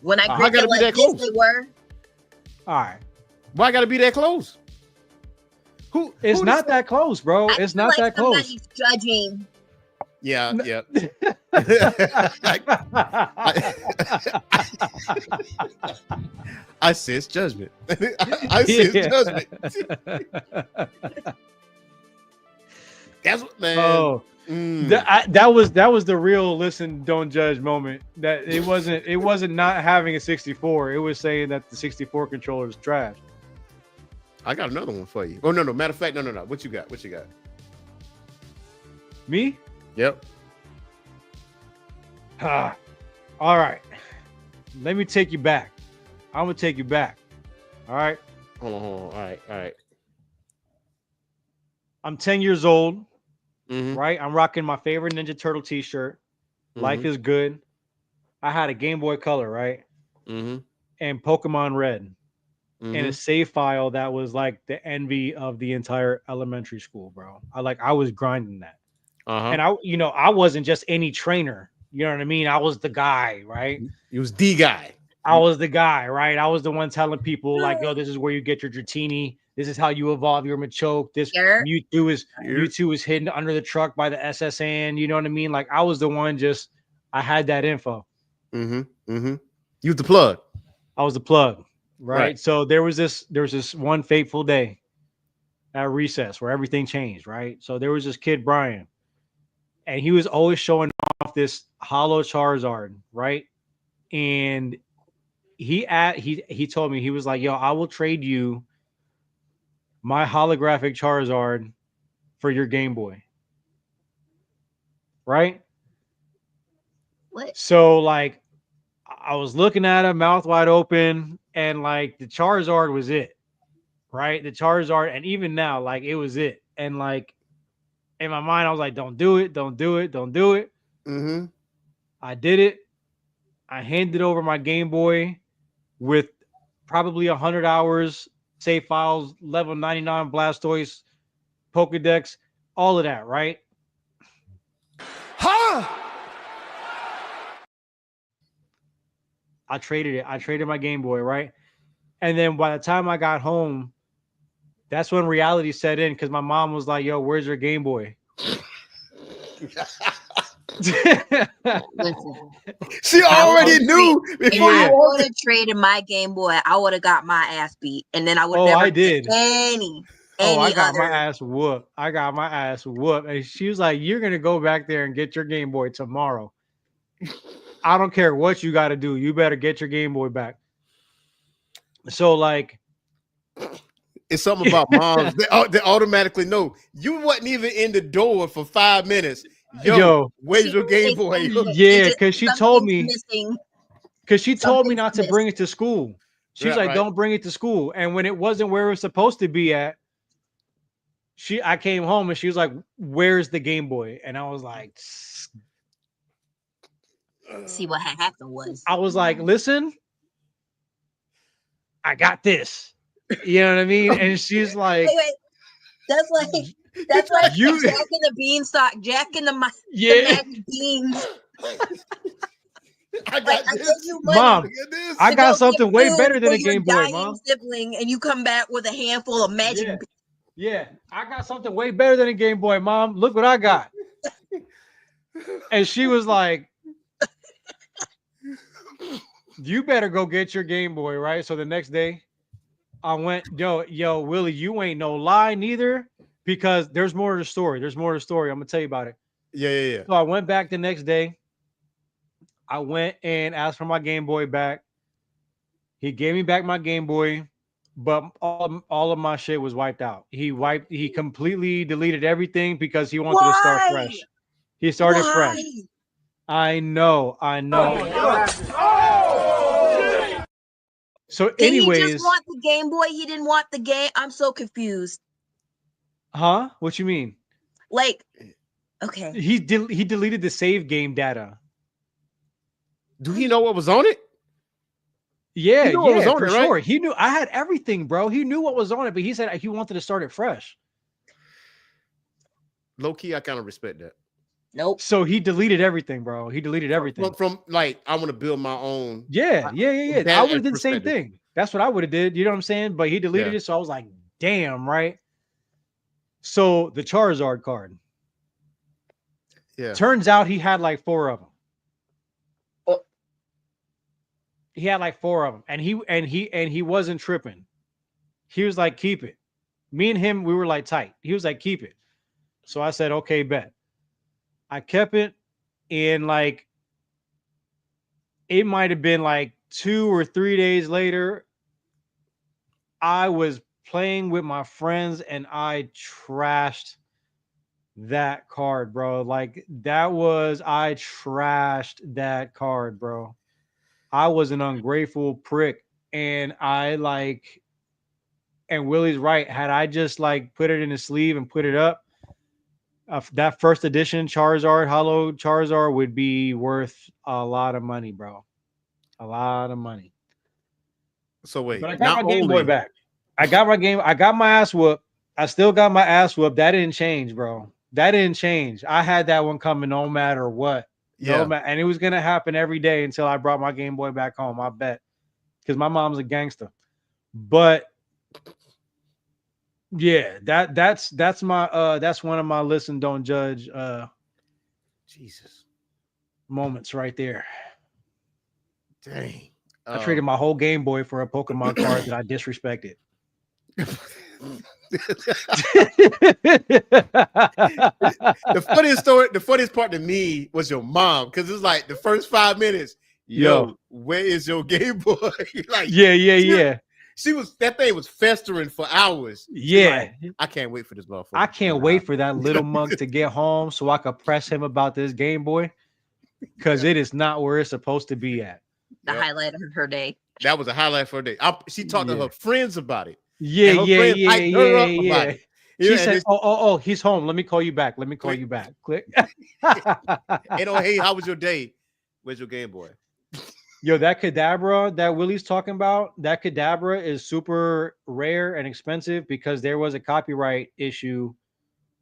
When I gripped it like this, they were. All right. Why I gotta be that close? It's not that close, bro. It's not that close. Somebody's judging. Yeah. I sense judgment. I sense judgment. That's what, man. Oh, that was the real listen, don't judge moment. That it wasn't not having a 64. It was saying that the 64 controller is trash. I got another one for you. Oh no. Matter of fact, no. What you got? Me? Yep. All right. Let me take you back. I'm gonna take you back. All right. Hold on. All right. I'm 10 years old. Mm-hmm. Right. I'm rocking my favorite Ninja Turtle t-shirt. Mm-hmm. Life is good. I had a Game Boy Color, right? Mm-hmm. And Pokemon Red. Mm-hmm. And a save file that was like the envy of the entire elementary school, bro. I was grinding that. Uh-huh. And I wasn't just any trainer. You know what I mean? I was the guy, right? You was the guy. I was the guy, right? I was the one telling people like, yo, this is where you get your Dratini. This is how you evolve your Machoke. This Mewtwo is hidden under the truck by the SSN. You know what I mean? Like I was the one I had that info. Mm-hmm. Mm-hmm. You was the plug. I was the plug. Right. So there was this one fateful day at recess where everything changed, right? So there was this kid, Brian, and he was always showing off this hollow Charizard, right? And he told me, he was like, yo, I will trade you my holographic Charizard for your Game Boy. Right? What? So like I was looking at him, mouth wide open, and like the Charizard was it, right? The Charizard, and even now, like it was it. And like in my mind, I was like, don't do it. Mm-hmm. I did it. I handed over my Game Boy with probably 100 hours, save files, level 99 Blastoise, Pokedex, all of that, right? Huh? I traded it. I traded my Game Boy, right? And then by the time I got home, that's when reality set in because my mom was like, yo, where's your Game Boy? Listen, she already knew. If I would have traded my Game Boy, I would have got my ass beat. And then I would never I did. any I got my ass whooped. And she was like, you're going to go back there and get your Game Boy tomorrow. I don't care what you got to do. You better get your Game Boy back. So like, it's something about moms they automatically know you wasn't even in the door for 5 minutes. Yo, where's your Game Boy? Yeah, because she told me. Missing. Because she told me not to Something's bring it to school. She's like, don't bring it to school. And when it wasn't where it was supposed to be at, I came home and she was like, where's the Game Boy? And I was like, see what happened was. I was like, listen, I got this. You know what I mean? And she's like, wait. That's like you, Jack and the Beanstalk, Jack and the mac beans. I got this. Mom, I got something way better than a Game Boy, Mom. Sibling, and you come back with a handful of magic. Yeah, I got something way better than a Game Boy, Mom. Look what I got. And she was like, you better go get your Game Boy, right? So the next day, I went, yo, Willie, you ain't no lie neither, because there's more to the story. I'm gonna tell you about it. Yeah. So I went back the next day. I went and asked for my Game Boy back. He gave me back my Game Boy, but all of my shit was wiped out. He completely deleted everything because he wanted to start fresh. He started fresh. I know. So anyways, he just want the Game Boy? He didn't want the game? I'm so confused. Huh? What you mean? Like, okay. He deleted the save game data. Do he know what was on it? Yeah, for it, sure. Right? He knew I had everything, bro. He knew what was on it, but he said he wanted to start it fresh. Low key, I kind of respect that. Nope. So he deleted everything, bro. He deleted everything. From like, I want to build my own. Yeah. I would have did the same thing. That's what I would have did. You know what I'm saying? But he deleted it, so I was like, damn, right? So the Charizard card. Yeah. Turns out he had like 4 of them. He had like 4 of them, and he wasn't tripping. He was like, keep it. Me and him, we were like tight. He was like, keep it. So I said, okay, bet. I kept it, and like it might have been like 2 or 3 days later, I was playing with my friends and I trashed that card, bro. Like I trashed that card, bro. I was an ungrateful prick, and and Willie's right. Had I just like put it in his sleeve and put it up, that first edition Charizard, Hollow Charizard, would be worth a lot of money, bro. A lot of money. So wait, but I got my Game Boy back. I got my ass whooped. I still got my ass whooped. That didn't change, bro. That didn't change. I had that one coming no matter what. Yeah, and it was gonna happen every day until I brought my Game Boy back home. I bet, because my mom's a gangster. But yeah, that's one of my listen, don't judge Jesus moments right there. Dang, I traded my whole Game Boy for a Pokemon card that I disrespected. The funniest part to me was your mom, because it's like the first 5 minutes. Yo, where is your Game Boy? Like, yeah. That thing was festering for hours. Yeah, like, I can't wait for this motherfucker. I can't wait for that little mug to get home so I could press him about this Game Boy, because it is not where it's supposed to be at. The highlight of her day. That was a highlight for her day. She talked to her friends about it. Yeah. She said, "Oh, he's home. Let me call you back. Click. Hey, how was your day? Where's your Game Boy? Yo, that Kadabra that Willie's talking about, that Kadabra is super rare and expensive because there was a copyright issue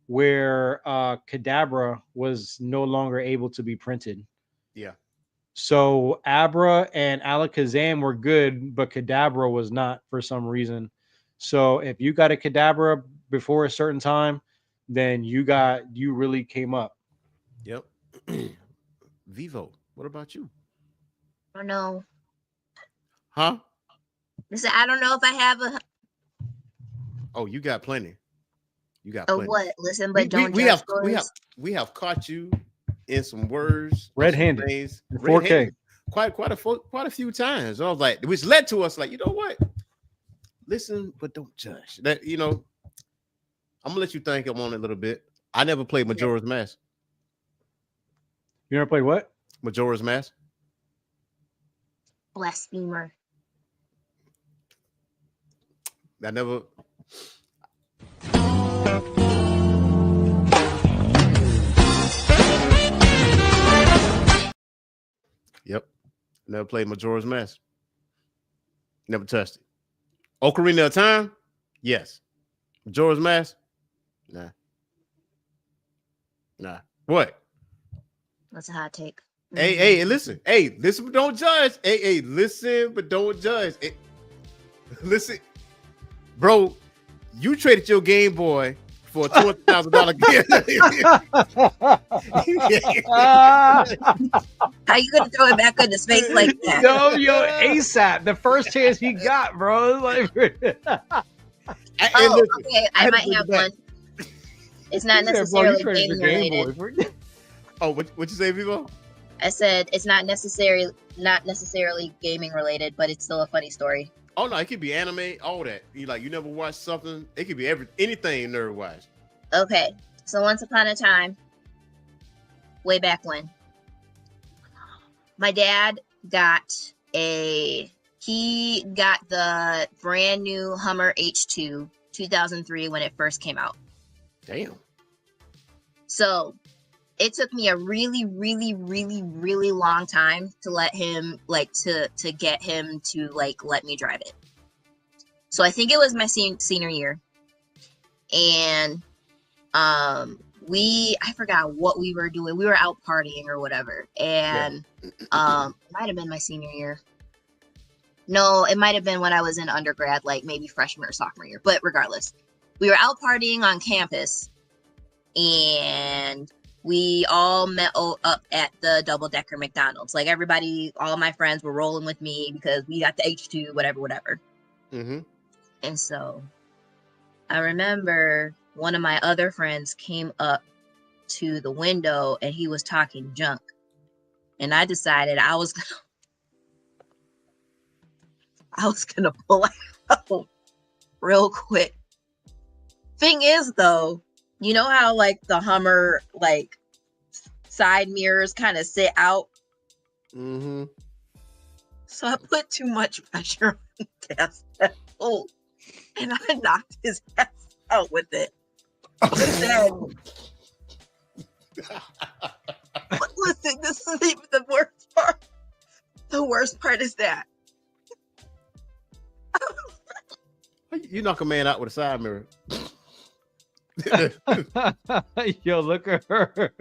where Kadabra was no longer able to be printed. Yeah. So Abra and Alakazam were good, but Kadabra was not for some reason. So if you got a Kadabra before a certain time, then you really came up. Yep. Vivo, what about you? I don't know. Huh? Listen, I don't know if I have a. Oh, you got plenty. You got plenty. What? Listen, but we have caught you in some words, red-handed, things, 4K, quite a few times. I was like, which led to us like, you know what? listen but don't judge. That I'm gonna let you think on it a little bit. I never played Majora's Mask. You ever play what? Majora's Mask. Blasphemer. I never. Yep. Never played Majora's Mask. Never touched it. Ocarina of Time? Yes. Majora's Mask? Nah. What? That's a hot take. Hey, listen. Hey, listen, but don't judge. Hey, listen, but don't judge. Hey, listen, bro, you traded your Game Boy for a $200,000 gift. How you gonna throw it back in his face like that? No, ASAP. The first chance he got, bro. Like, okay, I might have one. It's not necessarily gaming related. Oh, what you say, Vivo? I said it's not necessarily gaming related, but it's still a funny story. Oh no, it could be anime, all that. You never watched something. It could be anything nerd wise. Okay, so once upon a time, way back when, my dad got the brand new Hummer H2 2003 when it first came out. Damn. So it took me a really, really, really, really long time to let him to get him to let me drive it. So I think it was my senior year, and I forgot what we were doing. We were out partying or whatever, and it might have been my senior year. No, it might have been when I was in undergrad, maybe freshman or sophomore year. But regardless, we were out partying on campus, and we all met up at the double-decker McDonald's. Everybody, all my friends were rolling with me because we got the H2, whatever. Mm-hmm. And so I remember one of my other friends came up to the window and he was talking junk. And I decided I was gonna pull out real quick. Thing is, though, you know how the Hummer side mirrors kind of sit out? Mm-hmm. So I put too much pressure on the gas pedal and I knocked his ass out with it. But listen, this isn't even the worst part. The worst part is that you knock a man out with a side mirror. Yo, look at her.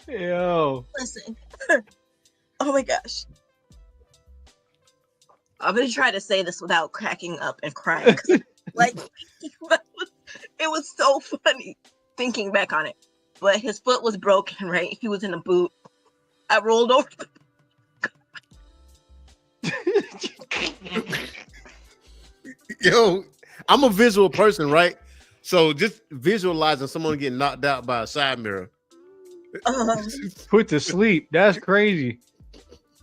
Yo. Listen. Oh my gosh. I'm gonna try to say this without cracking up and crying. It was so funny thinking back on it. But his foot was broken, right? He was in a boot. I rolled over. Yo, I'm a visual person, right? So just visualizing someone getting knocked out by a side mirror. Put to sleep. That's crazy.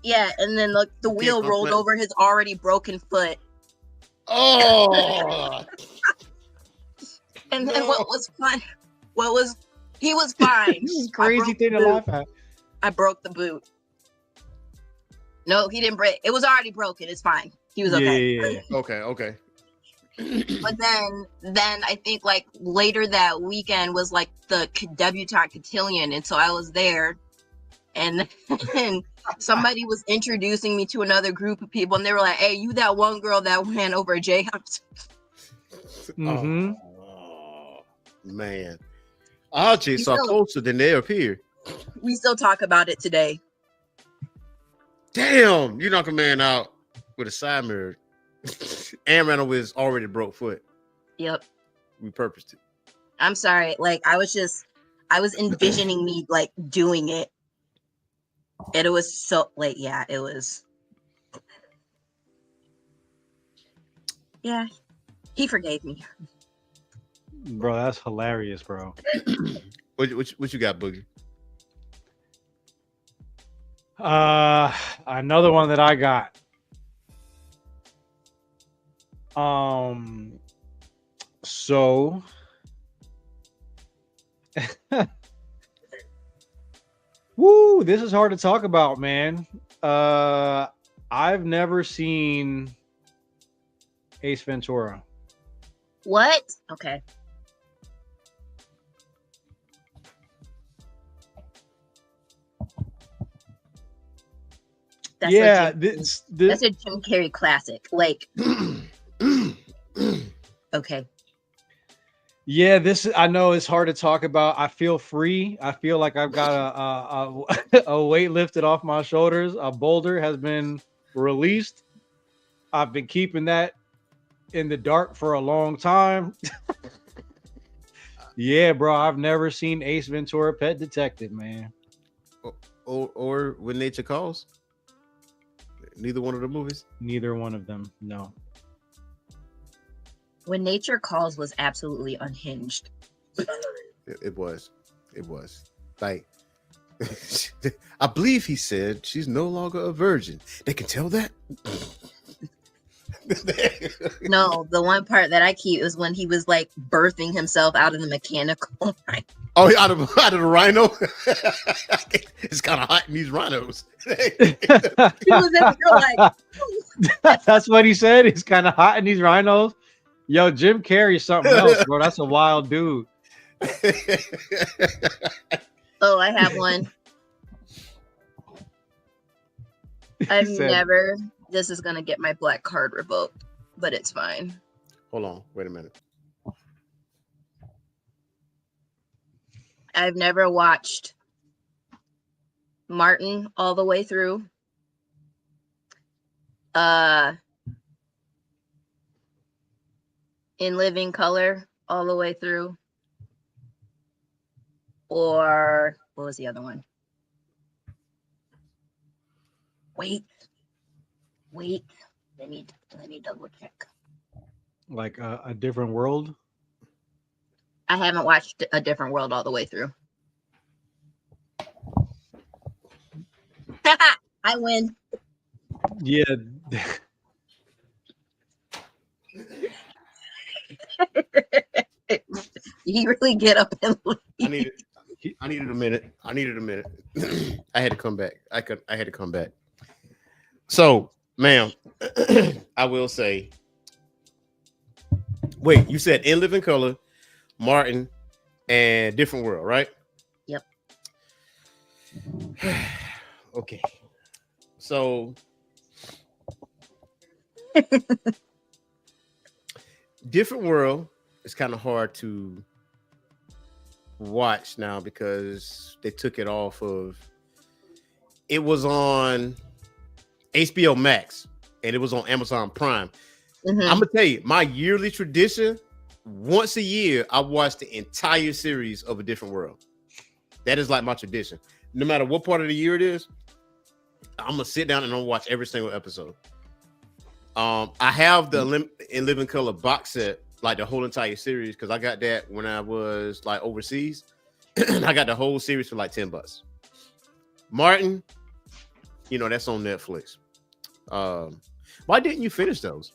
Yeah, and then the wheel rolled over his already broken foot. Oh. And then what was fun? He was fine. This is crazy thing to laugh at. I broke the boot. No, he didn't break. It was already broken. It's fine. He was okay. Yeah. Okay. But then I think later that weekend was the debutante cotillion, and so I was there, and then somebody was introducing me to another group of people, and they were like, "Hey, you that one girl that ran over Jay?" Mm-hmm. Oh, man, Archie saw closer than they appear. We still talk about it today. Damn, you knock a man out with a side mirror. And ran over his already broke foot. Yep. We purposed it. I'm sorry. I was envisioning me doing it. And it was so yeah, it was. Yeah. He forgave me. Bro, that's hilarious, bro. What you got, Boogie? Another one that I got. So woo, this is hard to talk about, man. I've never seen Ace Ventura. What? Okay. That's Yeah, that's a Jim Carrey classic. Like, okay. Yeah, I know it's hard to talk about. I feel free. I feel like I've got a weight lifted off my shoulders. A boulder has been released. I've been keeping that in the dark for a long time. Yeah, bro, I've never seen Ace Ventura: Pet Detective, man. Or When Nature Calls. Neither one of the movies. Neither one of them. No. When Nature Calls was absolutely unhinged. It was. Like, I believe he said she's no longer a virgin. They can tell that. No, the one part that I keep is when he was like birthing himself out of the mechanical. Oh, out of the rhino. It's kind of hot in these rhinos. He was in there like, That's what he said. He's kind of hot in these rhinos. Yo, Jim Carrey's something else, bro. That's a wild dude. oh, I have one. I've said- never. This is gonna get my black card revoked, but it's fine. Hold on. Wait a minute. I've never watched Martin all the way through. In Living Color all the way through. Or what was the other one? Wait. Let me double check. Like a different world. I haven't watched A Different World all the way through. I win. Yeah. You really get up and leave. I needed a minute. I had to come back. I had to come back. So, ma'am, I will say. Wait, you said In Living Color, Martin, and Different World, right? Yep. Okay. So Different World is kind of hard to watch now because they took it off of. It was on HBO Max and it was on Amazon Prime. Mhm. I'm gonna tell you, my yearly tradition, once a year, I watch the entire series of A Different World. That is like my tradition. No matter what part of the year it is, I'm gonna sit down and I'm gonna watch every single episode. I have the In Living Color box set, like the whole entire series, because I got that when I was like overseas. I got the whole series for like $10. Martin, that's on Netflix. Why didn't you finish those?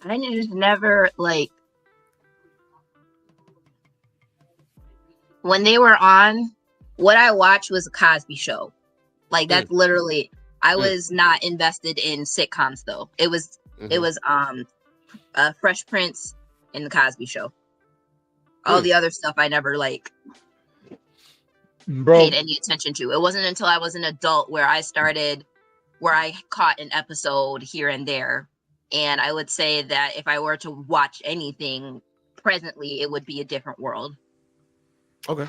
I just never like when they were on. What I watched was a Cosby Show. Like that's literally. I was not invested in sitcoms though. It was Fresh Prince and the Cosby Show. All the other stuff I never paid any attention to. It wasn't until I was an adult where I caught an episode here and there. And I would say that if I were to watch anything presently, it would be A Different World. Okay.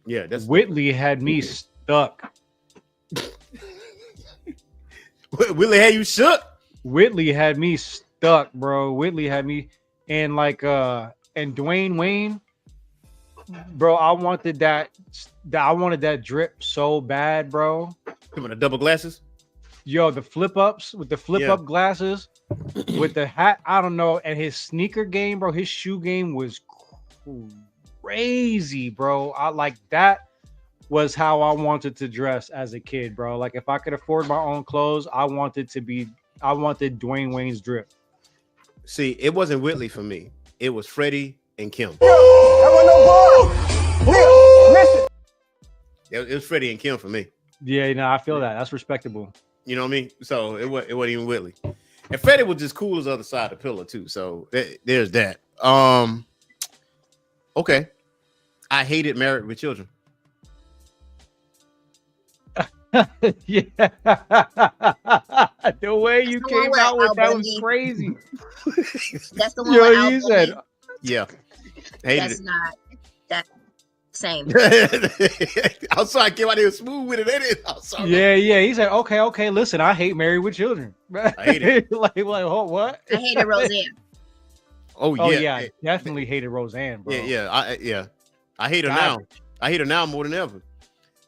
Yeah, that's Whitley had me stuck. Whitley had you shook? Whitley had me stuck, bro. Whitley had me and and Dwayne Wayne, bro. I wanted that drip so bad, bro. Come on, the double glasses. Yo, the flip ups with the flip up glasses, with the hat. I don't know, and his sneaker game, bro. His shoe game was crazy, bro. I like that. Was how I wanted to dress as a kid, bro. Like if I could afford my own clothes, I wanted to be Dwayne Wayne's drip. See, it wasn't Whitley for me. It was Freddie and Kim. It was Freddie and Kim for me. Yeah, no, I feel that. That's respectable. You know what I mean? So it wasn't even Whitley. And Freddie was just cool as the other side of the pillar too. So there's that. Okay. I hated Married with Children. Yeah. The way you came out with that was crazy. That's the one. Yo, you said, yeah. Hated that's it. not that same. I'm sorry, I came out here smooth with it. I'm sorry. yeah. He said, okay. Listen, I hate Married with Children. I hate it. like, oh, what? I hated Roseanne. Oh yeah. I definitely hated Roseanne, bro. Yeah. I hate her now. I hate her now more than ever.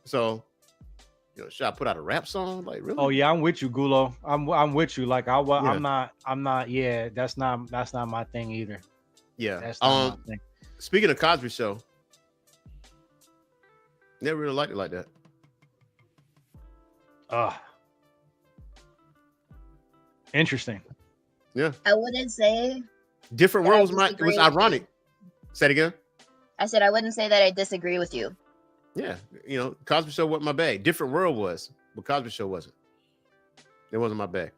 So, should I put out a rap song? Like, really? Oh yeah, I'm with you, Gulo. I'm with you. Like I'm not. Yeah, that's not my thing either. Yeah. That's not my thing. Speaking of Cosby Show, never really liked it like that. Interesting. Yeah. I wouldn't say Different that I Worlds it disagree was with ironic. Say it again. I said I wouldn't say that I disagree with you. Yeah. Cosby Show wasn't my bag. Different World was, but Cosby Show wasn't. It wasn't my bag.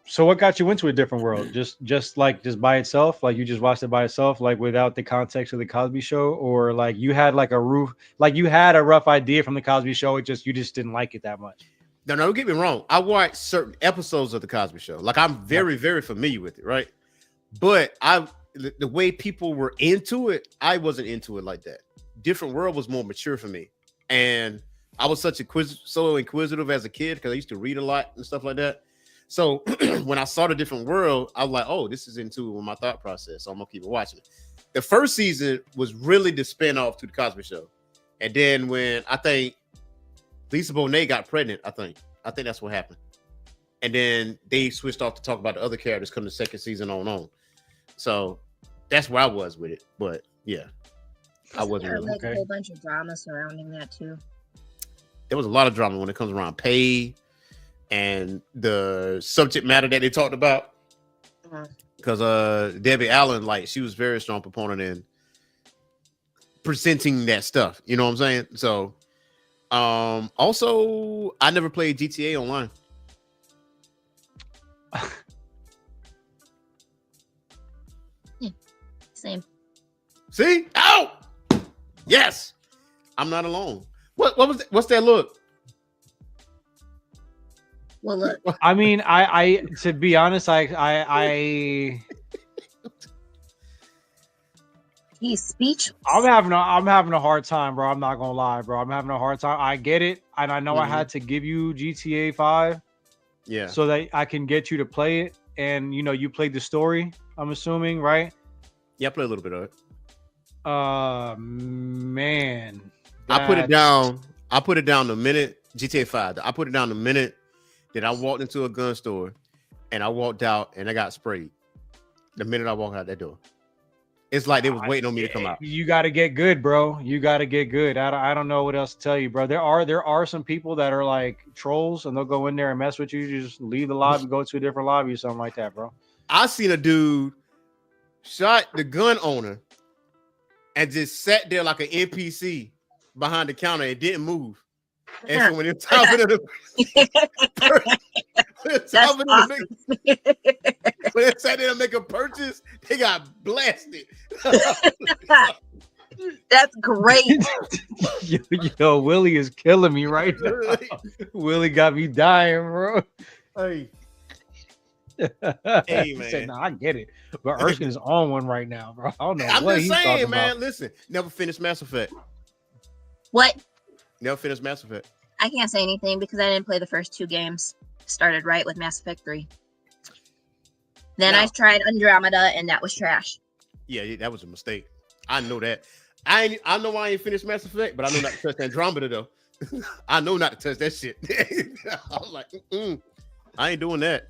So what got you into A Different World? Just by itself? Like you just watched it by itself, like without the context of the Cosby Show, or like you had like a rough idea from the Cosby Show, you just didn't like it that much? No, don't get me wrong. I watched certain episodes of the Cosby Show. Like I'm very, very familiar with it, right? But the way people were into it, I wasn't into it like that. Different World was more mature for me, and I was so inquisitive as a kid because I used to read a lot and stuff like that. So when I saw The Different World, I was like, "Oh, this is into my thought process." So I'm gonna keep watching it. The first season was really the spinoff to the Cosby Show, and then when I think Lisa Bonet got pregnant, I think that's what happened, and then they switched off to talk about the other characters come the second season on. So that's where I was with it. But yeah. I wasn't There really. was like a whole bunch of drama surrounding that too. There was a lot of drama when it comes around pay and the subject matter that they talked about. Because Debbie Allen, like, she was a very strong proponent in presenting that stuff. You know what I'm saying? So, also, I never played GTA Online. Same. See? Oh! Yes, I'm not alone. What's that look? Well, look. I mean, I to be honest, I He's speechless. I'm having a hard time, bro. I'm not gonna lie, bro. I'm having a hard time. I get it, and I know I had to give you GTA 5, yeah, so that I can get you to play it. And you played the story. I'm assuming, right? Yeah, I played a little bit of it. Man, I put it down. I put it down the minute GTA 5. I put it down the minute that I walked into a gun store and I walked out and I got sprayed. The minute I walked out that door, it's like they was waiting on me to come out. You got to get good, bro. You got to get good. I don't know what else to tell you, bro. There are some people that are like trolls and they'll go in there and mess with you. You just leave the lobby, go to a different lobby or something like that, bro. I seen a dude shot the gun owner and just sat there like an NPC behind the counter and didn't move. And so when it's time for them when they sat there to make a purchase, they got blasted. That's great. Yo, Willie is killing me right now. Willie got me dying, bro. Hey, He man. said, "No, I get it." But Erskine is on one right now, bro. I don't know I'm what just he's saying, talking man. about. Listen, never finished Mass Effect. What? Never finished Mass Effect. I can't say anything because I didn't play the first two games. Started right with Mass Effect 3. Then I tried Andromeda and that was trash. Yeah, that was a mistake. I know that. I know I ain't finished Mass Effect, but I know not to touch Andromeda though. I know not to touch that shit. I was like, I ain't doing that.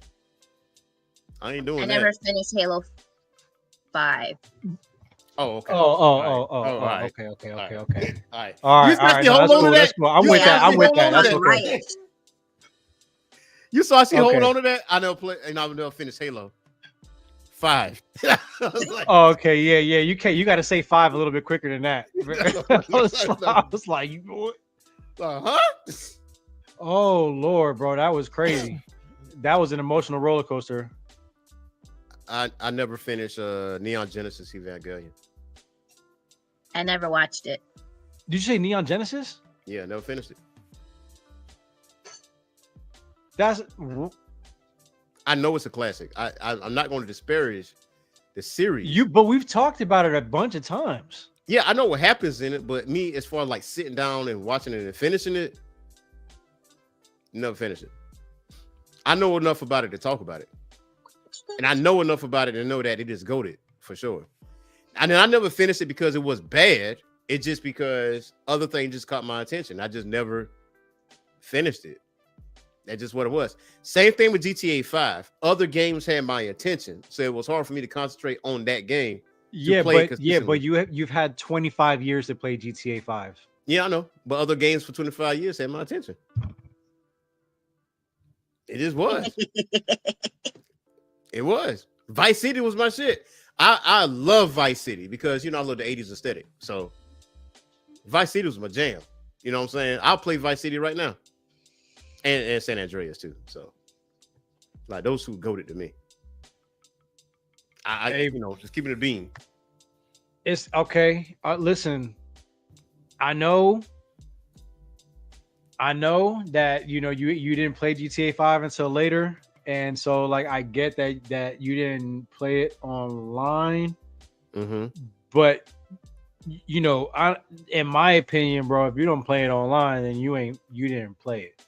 I ain't doing I that. never finished Halo 5. Oh, okay. Oh, okay. All right. All right, You no, hold that's on cool. to That's that. cool. I'm You with that. actually I'm with hold that. on to That's that, okay. Riot. You saw she hold Okay. on to that. I never play, and I never finished Halo 5. I was like, Oh, okay, yeah. You got to say 5 a little bit quicker than that. I was like, huh? oh Lord, bro, that was crazy. That was an emotional roller coaster. I never finished Neon Genesis Evangelion. I never watched it. Did you say Neon Genesis? Yeah, never finished it. That's I know it's a classic. I'm not going to disparage the series. but we've talked about it a bunch of times. Yeah, I know what happens in it, but me, as far as like sitting down and watching it and finishing it, never finished it. I know enough about it to talk about it. And I know enough about it to know that it is goated for sure. And then I never finished it because it was bad. It's just because other things just caught my attention. I just never finished it. That's just what it was. Same thing with GTA 5. Other games had my attention, so it was hard for me to concentrate on that game. But you've had 25 years to play GTA 5. Yeah, I know. But other games for 25 years had my attention. It just was. It was. Vice City was my shit. I love Vice City because, I love the 80s aesthetic. So Vice City was my jam. You know what I'm saying? I'll play Vice City right now. And San Andreas too. So like those two goated to me. I just keeping it a beam. It's okay. Listen, I know that you didn't play GTA 5 until later, and so like I get that you didn't play it online. Mm-hmm. But in my opinion, bro, if you don't play it online, then you didn't play it.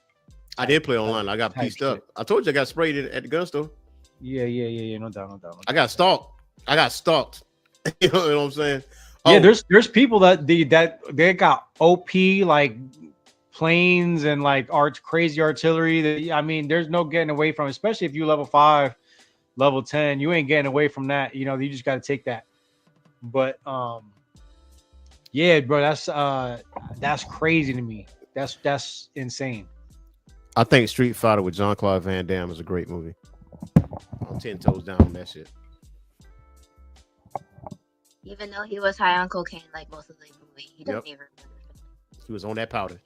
I did play online. I got pieced up. I told you I got sprayed at the gun store. Yeah. No doubt. I got stalked. You know what I'm saying? Yeah, there's people that they got OP like planes and like crazy artillery. There's no getting away from it, especially if you level 5, level 10. You ain't getting away from that. You just got to take that. But yeah, bro, that's crazy to me. That's insane. I think Street Fighter with Jean-Claude Van Damme is a great movie. I'm 10 toes down on that shit. Even though he was high on cocaine like most of the movie, he doesn't even remember. He was on that powder.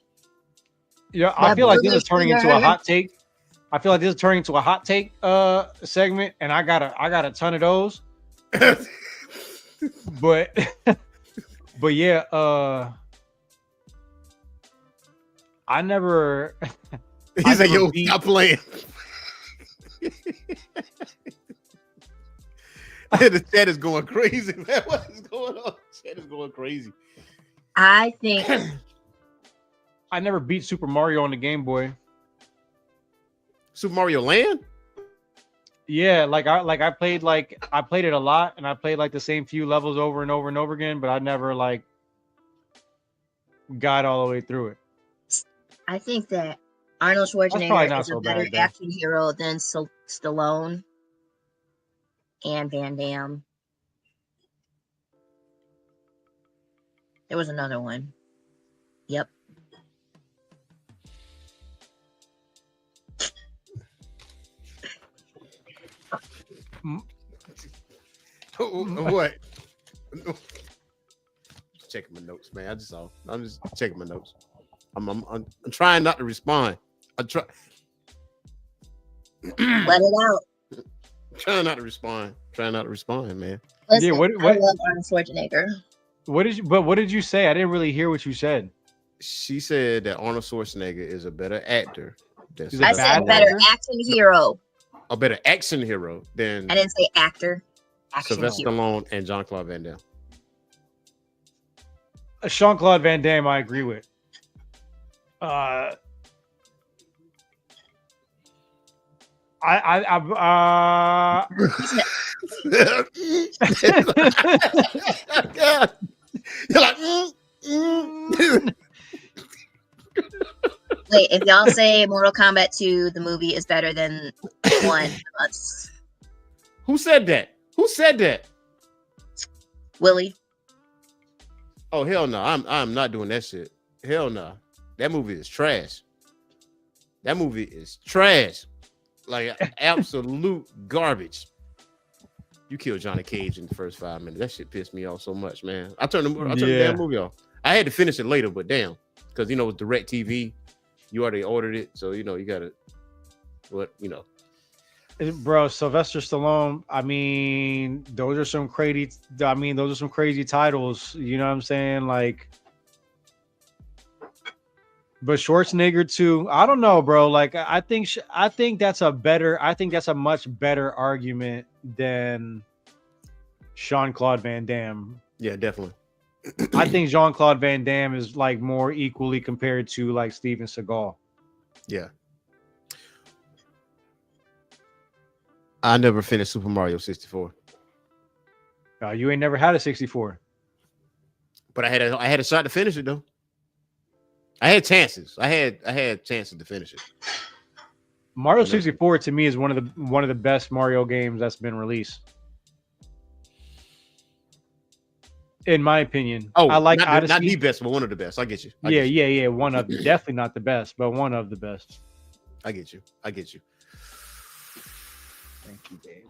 Yeah, I feel like this is turning into a hot take. Segment, and I got a ton of those. but yeah, I never. He's like, yo, stop playing. The chat is going crazy, man. What is going on? The chat is going crazy. I think I never beat Super Mario on the Game Boy. Super Mario Land? Yeah, I played it a lot, and I played like the same few levels over and over and over again, but I never like got all the way through it. I think that Arnold Schwarzenegger is a better action hero than Stallone and Van Damme. There was another one. Yep. What? Checking my notes, man. I'm just checking my notes. I'm trying not to respond. Let it out. Trying not to respond, man. Listen, Yeah, I love Arnold Schwarzenegger. What did you say? I didn't really hear what you said. She said that Arnold Schwarzenegger is a better actor. I said better action hero. A better action hero than I didn't say actor. Sylvester Stallone and Jean-Claude Van Damme. Jean-Claude Van Damme, I agree with. I You're like, Wait, if y'all say Mortal Kombat 2, the movie is better than 1, Who said that? Willie. Oh hell no! I'm not doing that shit. Hell no! That movie is trash. like absolute garbage. You killed Johnny Cage in the first 5 minutes. That shit pissed me off so much, man. I turned the damn movie off. I had to finish it later, but damn, because it's Direct TV. You already ordered it, so you gotta. Bro, Sylvester Stallone. I mean, those are some crazy. Those are some crazy titles. You know what I'm saying? Like, but Schwarzenegger too. I don't know, bro. Like, I think that's a much better argument than Jean-Claude Van Damme. Yeah, definitely. I think Jean-Claude Van Damme is like more equally compared to like Steven Seagal. Yeah. I never finished Super Mario 64. You ain't never had a 64. But I had a shot to finish it though. I had chances. I had chances to finish it. Mario 64 to me is one of the best Mario games that's been released. In my opinion. Oh, I like not the best, but one of the best. I get you. Yeah. One of definitely not the best, but one of the best. I get you. Thank you, Dave.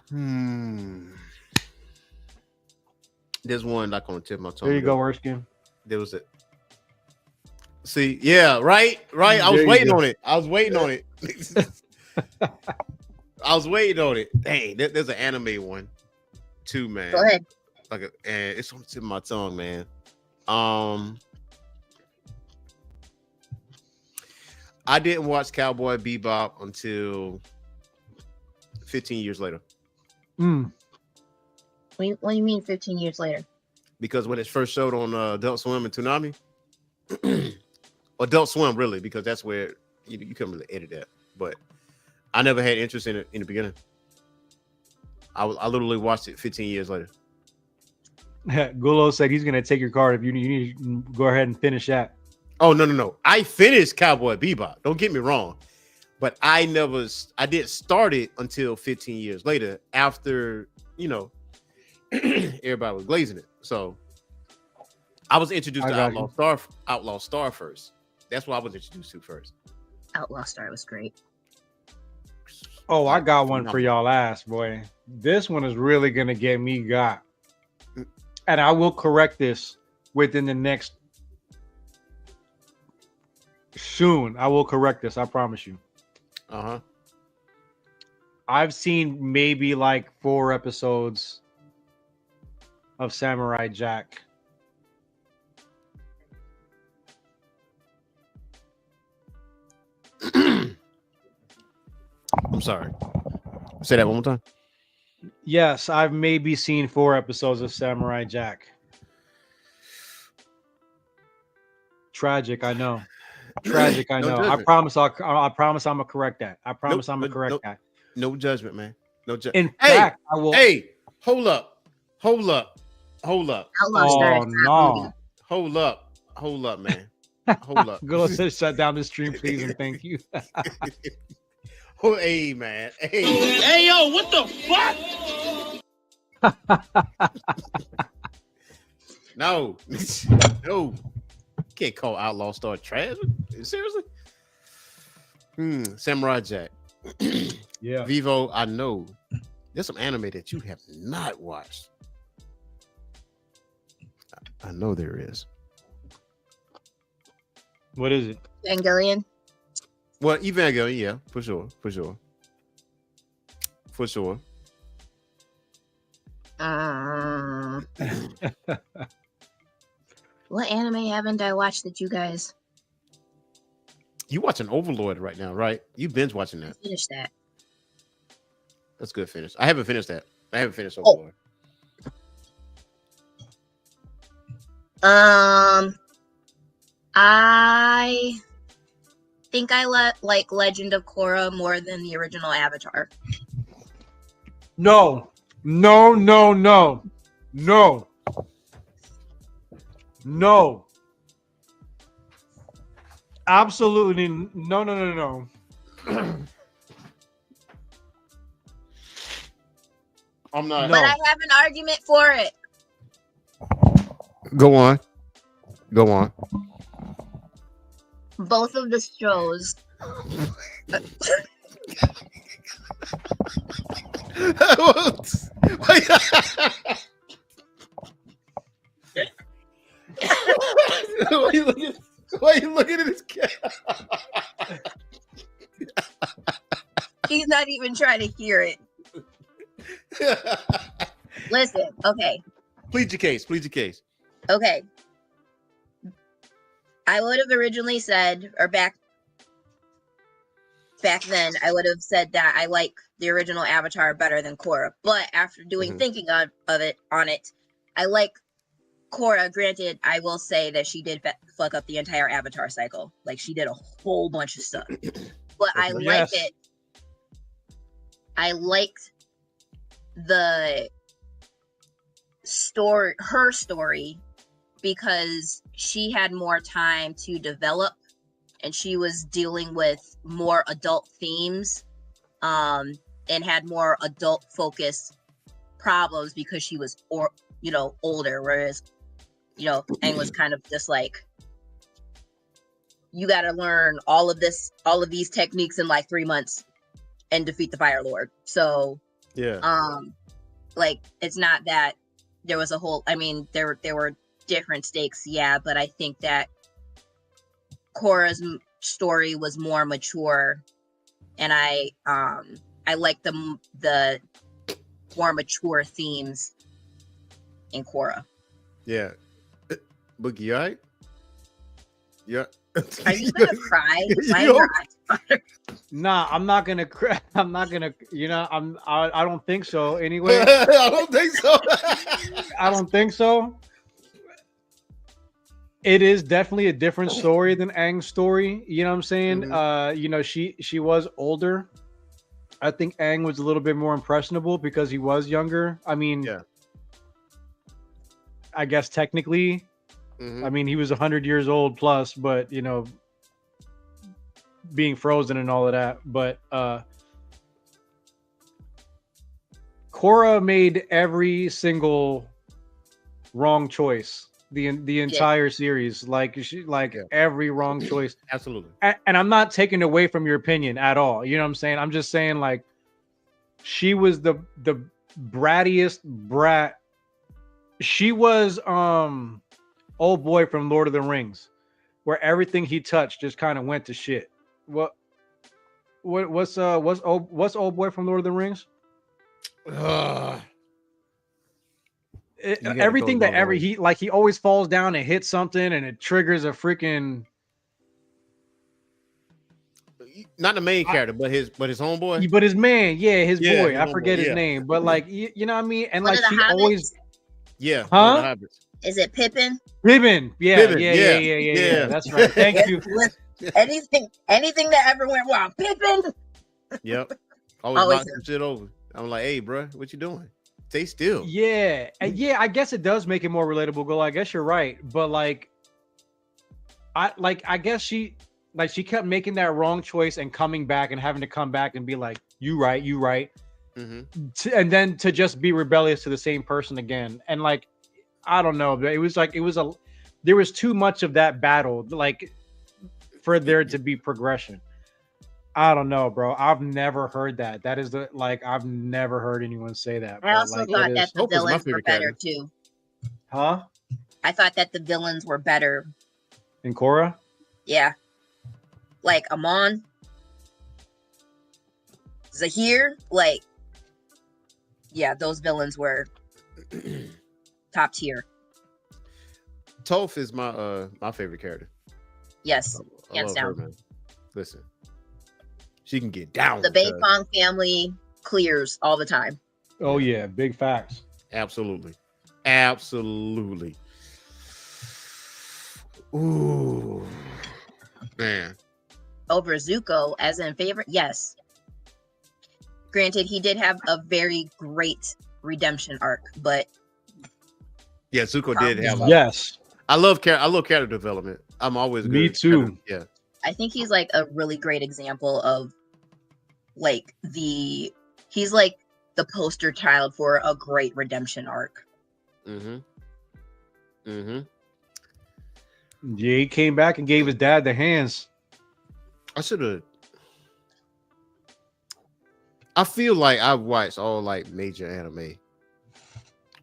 There's one like on the tip of my tongue. There you go, Erskine. There was it. See, yeah, right. I was waiting on it. I was waiting on it. Dang, there's an anime one too, man. Go ahead. And it's on the tip of my tongue, man. I didn't watch Cowboy Bebop until 15 years later. What do you mean 15 years later? Because when it first showed on Adult Swim and Toonami, Adult Swim really, because that's where you couldn't really edit that. But I never had interest in it in the beginning. I literally watched it 15 years later. Gulo said he's gonna take your card if you need to go ahead and finish that. Oh no! I finished Cowboy Bebop. Don't get me wrong, but I didn't start it until 15 years later. After everybody was glazing it. So I was introduced to Outlaw Star first. That's what I was introduced to first. Outlaw Star was great. Oh, I got one for y'all ass, boy. This one is really gonna get me got. And I will correct this within the next soon. I will correct this, I promise you. Uh-huh. I've seen maybe like 4 episodes of Samurai Jack. I'm sorry. Say that one more time. Yes, I've maybe seen 4 episodes of Samurai Jack. Tragic, I know. Tragic, I know. I promise I'm gonna correct that. I promise I'm gonna correct that. No judgment, man. No judgment. In fact, I will. Hey, hold up. Outlaw Oh Star. no! Hold up, man. Hold up. Go ahead, shut down the stream, please, and thank you. Oh, hey, man. Hey. Hey, yo, what the fuck? No. Can't call Outlaw Star trash. Seriously? Samurai Jack. Yeah. Vivo, I know. There's some anime that you have not watched. I know there is. What is it? Evangelion. Well, Evangelion, yeah, for sure. What anime haven't I watched that you guys You watching Overlord right now, right? You binge watching that. finished that? That's good finish. I haven't finished that. I haven't finished Overlord. I think I like Legend of Korra more than the original Avatar. No. Absolutely no. I'm not. But I have an argument for it. Go on. Both of the shows. Why are you looking at this cat? He's not even trying to hear it. Listen, okay. Plead your case. Plead your case. Okay. I would have originally said, or back then, I would have said that I like the original Avatar better than Korra. But after doing thinking of it, I like Korra. Granted, I will say that she did fuck up the entire Avatar cycle. Like, she did a whole bunch of stuff. But I liked it. I liked the story, her story, because she had more time to develop and she was dealing with more adult themes and had more adult focused problems because she was older, whereas Aang was kind of just like, you got to learn all of these techniques in like 3 months and defeat the Fire Lord. So like, it's not that there was a whole, I mean, there were different stakes, yeah, but I think that Korra's story was more mature, and I like the more mature themes in Korra. Yeah. Boogie, you all right? Yeah. Are you gonna cry? Why not? Nah, I'm not gonna cry. I'm not gonna. I don't think so. Anyway, I don't think so. I don't think so. It is definitely a different story than Aang's story. You know what I'm saying? She was older. I think Aang was a little bit more impressionable because he was younger. I mean, Yeah. I guess technically, I mean, he was 100 years old plus, but being frozen and all of that. But Korra made every single wrong choice the entire series. Like every wrong choice. Absolutely. And I'm not taking away from your opinion at all. You know what I'm saying? I'm just saying, like, she was the brattiest brat. She was old boy from Lord of the Rings, where everything he touched just kind of went to shit. What's old boy from Lord of the Rings? Everything that he always falls down and hits something and it triggers a freaking, not the main character, but his homeboy. But his man, his boy. I homeboy, forget his name, but like you know what I mean. And One like of the she Hobbits? always, Huh? Is it Pippin? Pippin. Yeah. Yeah. That's right. Thank you. Anything that ever went wrong, Pippin. Yep. Always knock some shit over. I'm like, hey, bro, what you doing? Stay still. Yeah. I guess it does make it more relatable. Go. I guess you're right, but I guess she kept making that wrong choice and coming back and having to come back and be like, you right. And then to just be rebellious to the same person again. And like, I don't know, but there was too much of that battle, like, for there to be progression. I don't know, bro. I've never heard that. That is I've never heard anyone say that. I also thought that the villains were better too. Huh? I thought that the villains were better. In Korra? Yeah. Like Amon, Zahir, those villains were top tier. Toph is my favorite character. Yes, I hands love down. her, man. Listen, she can get down. The Beifong family clears all the time. Oh yeah, big facts. Absolutely. Ooh, man. Over Zuko as in favorite, yes. Granted, he did have a very great redemption arc, but yeah, Zuko did have. Yes, I love character development. I'm always good. Me too. Yeah, I think he's like a really great example of he's like the poster child for a great redemption arc. Yeah, he came back and gave his dad the hands. I feel like I've watched all like major anime,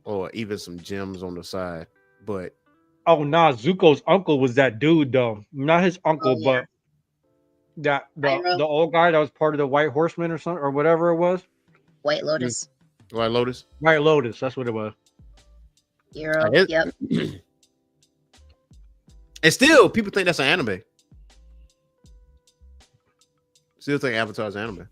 or even some gems on the side. But Oh nah, Zuko's uncle was that dude though. Not his uncle, yeah. but that Iroh. the old guy that was part of the White Horseman or something or whatever it was. White Lotus. White Lotus. White Lotus, that's what it was. Hero. It- Yep. And still, people think that's an anime. Still think Avatar's anime.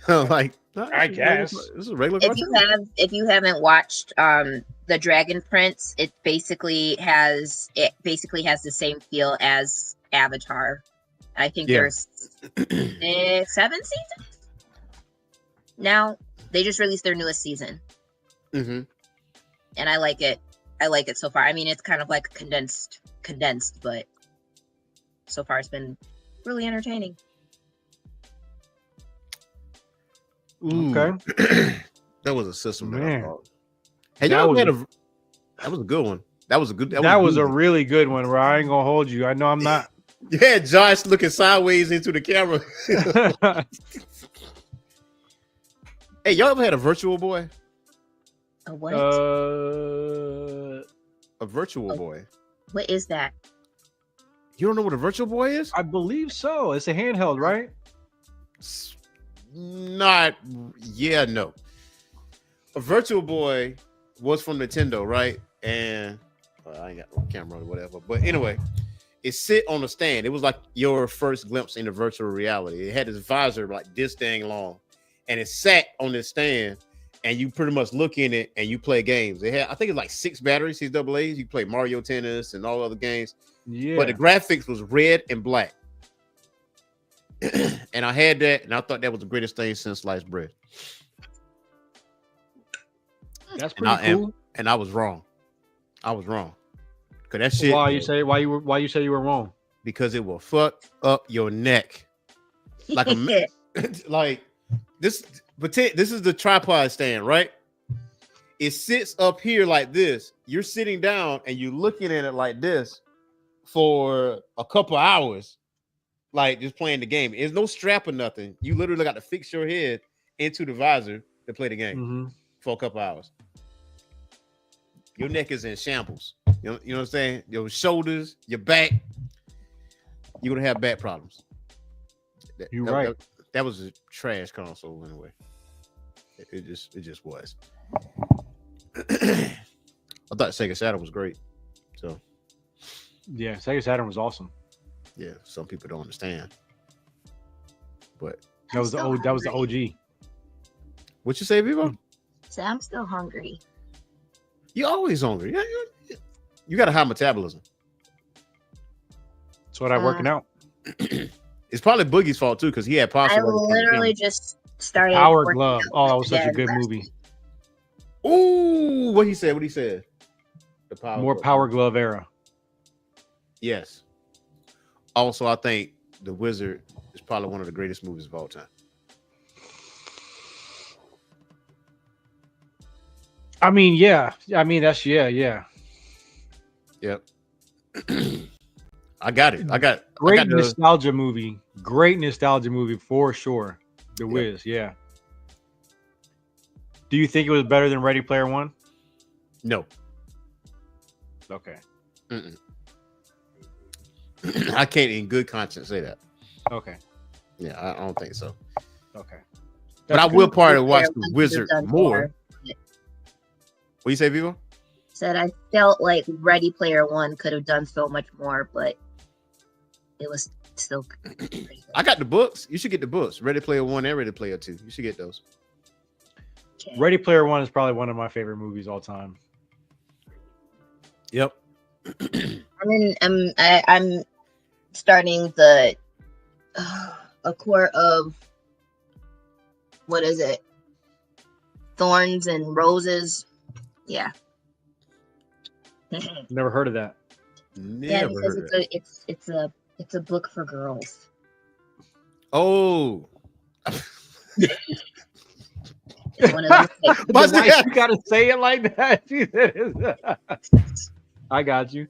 Like, I guess. this is a regular If you haven't watched the Dragon Prince, it basically has the same feel as Avatar. I think Yeah. there's 7 seasons now. They just released their newest season, Mm-hmm. and I like it. I like it so far. I mean, it's kind of like condensed, but so far it's been really entertaining. Okay. That was a system that I Man. thought. Hey, That y'all was had a- that was a good one. That was a good. That was a good one. really good one, where I ain't gonna hold you. I know I'm not. Yeah, Josh looking sideways into the camera. Hey, y'all ever had a virtual boy? A what? A virtual Oh. boy. What is that? You don't know what a virtual boy is? I believe so. It's a handheld, right? Not. Yeah, no. A virtual boy was from Nintendo, right? And I ain't got no camera or whatever. But anyway, it sit on a stand. It was like your first glimpse into virtual reality. It had this visor like this dang long, and it sat on this stand, and you pretty much look in it and you play games. It had, I think it's like 6 batteries, 6 AA's. You play Mario Tennis and all other games. Yeah. But the graphics was red and black. And I had that, and I thought that was the greatest thing since sliced bread. That's And I pretty am- cool. And I was wrong. I was wrong. Cause that shit. Why you say you were wrong? Because it will fuck up your neck. Like a like this. Pretend this is the tripod stand, right? It sits up here like this. You're sitting down and you're looking at it like this for a couple hours, like just playing the game. There's no strap or nothing. You literally got to fix your head into the visor to play the game Mhm. for a couple hours. Your neck is in shambles. You know what I'm saying? Your shoulders, your back. You're gonna have back problems. You're right. That was a trash console anyway. It just was. I thought Sega Saturn was great. So Yeah, Sega Saturn was awesome. yeah, some people don't understand. But That was the OG. what you say, Vivo? So I'm still hungry. You always hungry. Yeah, you got a high metabolism. That's what I'm working out. It's probably Boogie's fault too, because he had pasta. I literally just started. Power working Glove. out Oh, that was such a again good last movie. week. Ooh, what he said? The power. More Glove. Power Glove era. Yes. Also, I think The Wizard is probably one of the greatest movies of all time. I mean, yeah. I mean, that's yeah. Yep. I got it. I got Great the- nostalgia movie. Great nostalgia movie for sure. The Wiz, yeah. Do you think it was better than Ready Player One? No. Okay. Mm-mm. I can't in good conscience say that. Okay. Yeah, I don't think so. Okay. But I will probably watch The One could have Wizard done more. What you say, Vivo? Said I felt like Ready Player One could have done so much more, but it was still pretty good. I got the books. You should get the books. Ready Player One and Ready Player Two. You should get those. Okay. Ready Player One is probably one of my favorite movies all time. Yep. I'm starting the a court of what is it? Thorns and Roses. Yeah. Never heard of that. Yeah, Never because heard of it. it's a book for girls. Oh. It's one of those, like, Why's Why that? you gotta say it like that? I got you.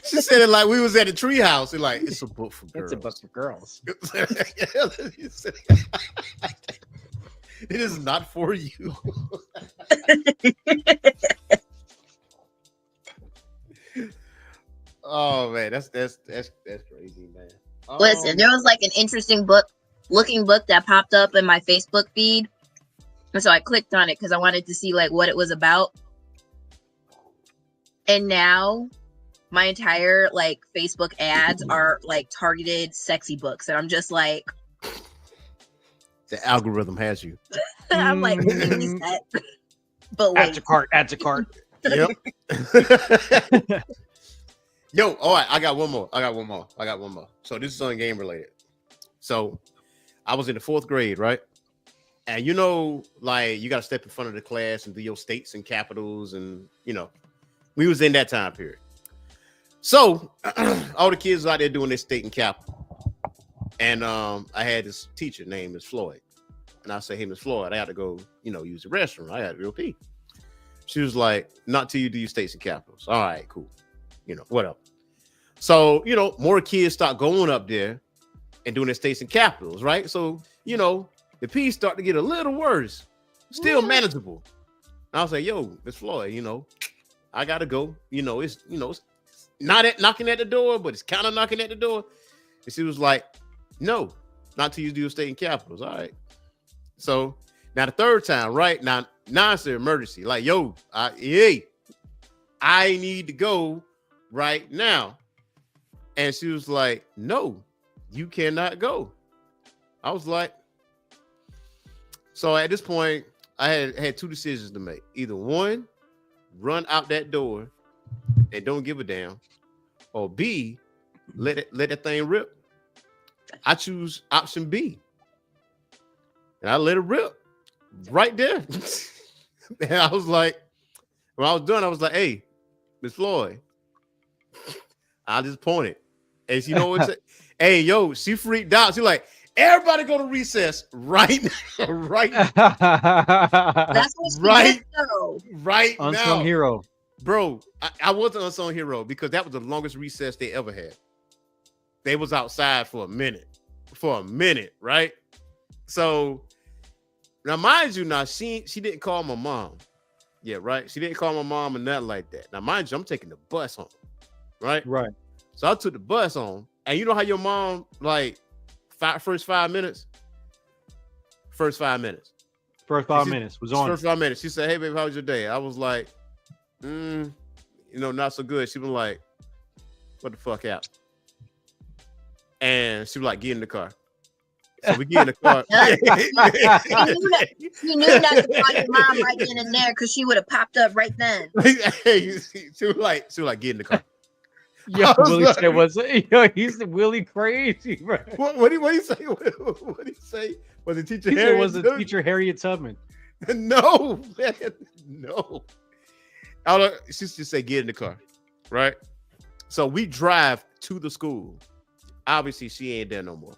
She said it like we was at a treehouse. And like, it's a book for girls. It's a book for girls. It is not for you. Oh man, that's crazy, man. Listen, there was like an interesting looking book that popped up in my Facebook feed. And so I clicked on it because I wanted to see like what it was about. And now my entire like Facebook ads are like targeted sexy books. And I'm just like, the algorithm has you. I'm like, reset. But Add wait, to cart, add to cart. Yep. Yo, all right, I got one more. So this is on game related. So I was in the 4th grade, right? And you know, like you got to step in front of the class and do your states and capitals, and you know, we was in that time period. So all the kids out there doing their state and capital, and I had this teacher named Miss Floyd, and I said, "Hey, Miss Floyd, I had to go, use the restroom. I had to go pee." She was like, "Not till you do your states and capitals." All right, cool. Whatever. So, more kids start going up there and doing their states and capitals, right? So, the P's start to get a little worse, still manageable. And I was like, "Yo, Miss Floyd, I gotta go. It's not knocking at the door, but it's kind of knocking at the door." And she was like, "No, not till you do your state and capitals." All right. So now the 3rd time, right? Now it's an emergency. Like, yo, I need to go right now. And she was like, "No, you cannot go." I was like, so at this point, I had 2 decisions to make. Either 1, run out that door and don't give a damn, or B, let that thing rip. I choose option B. And I let it rip right there. And I was like, when I was done, I was like, "Hey, Miss Floyd." I just pointed. And you know what? Hey, yo, she freaked out. She like, "Everybody go to recess right now." Right. that's what she did, though. Right Unsung now. hero. Bro, I was an unsung hero because that was the longest recess they ever had. They was outside for a minute, right? So now, mind you, she didn't call my mom. Yeah, right. She didn't call my mom or nothing like that. Now, mind you, I'm taking the bus home, right? Right. So I took the bus home, and you know how your mom first 5 minutes. First 5 minutes was on. First 5 minutes. She said, "Hey, baby, how was your day?" I was like, not so good. She was like, "What the fuck out?" And she was like, "Get in the car." So we get in the car. You knew not to call your mom right then and there because she would have popped up right then. She was like, "Get in the car." Yeah, Willie said he's Willie crazy, bro. What did he say? What did he say? Was it teacher Harriet? Harriet? Was the teacher Harriet Tubman? No, man, no. She just said, "Get in the car," right? So we drive to the school. Obviously, she ain't there no more.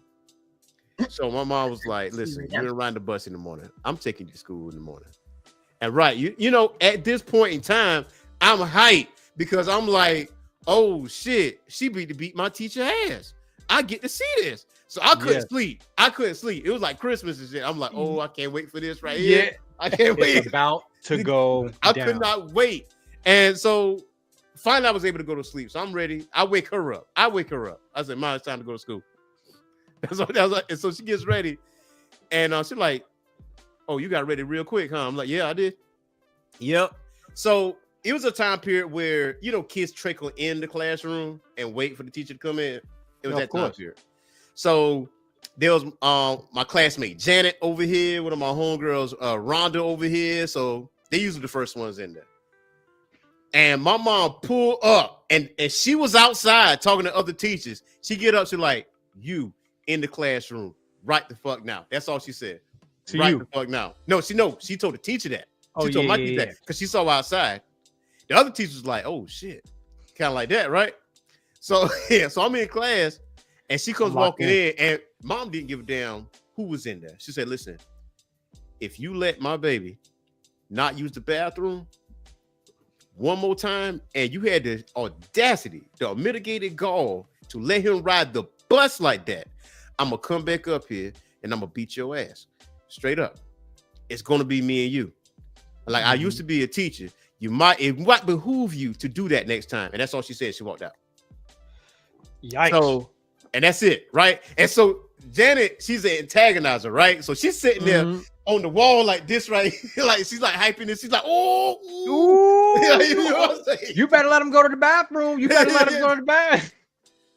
So my mom was like, "Listen, you're gonna ride the bus in the morning. I'm taking you to school in the morning." And right, at this point in time, I'm hyped because I'm like, "Oh shit, she beat my teacher ass. I get to see this." So I couldn't sleep. It was like Christmas and shit. I'm like, "Oh, I can't wait for this right here. I can't wait." It's about to go. I could not wait. And so finally I was able to go to sleep. So I'm ready. I wake her up. I said, "Mom, it's time to go to school." And so she gets ready. And she's like, "Oh, you got ready real quick, huh?" I'm like, "Yeah, I did." Yep. So it was a time period where, kids trickle in the classroom and wait for the teacher to come in. It was that time period. So there was my classmate Janet over here, one of my homegirls, Rhonda over here. So they usually the first ones in there. And my mom pulled up and she was outside talking to other teachers. She get up, she's like, "You in the classroom right the fuck now." That's all she said. Right the fuck now. No, she told the teacher that. She told my teacher that because she saw outside. The other teacher was like, "Oh shit," kind of like that, right? So so I'm in class, and she comes walking in, and mom didn't give a damn who was in there. She said, "Listen, if you let my baby not use the bathroom, one more time, and you had the audacity, the mitigated gall to let him ride the bus like that, I'm gonna come back up here and I'm gonna beat your ass straight up. It's gonna be me and you. Like I used to be a teacher. It might behoove you to do that next time. And that's all she said. She walked out. Yikes. So, and that's it, right? And so Janet, she's an antagonizer, right? So she's sitting there on the wall like this, right? Like she's like hyping this. She's like, oh, Ooh. you know what I'm saying? You better let him go to the bathroom. You better let him go to the bath.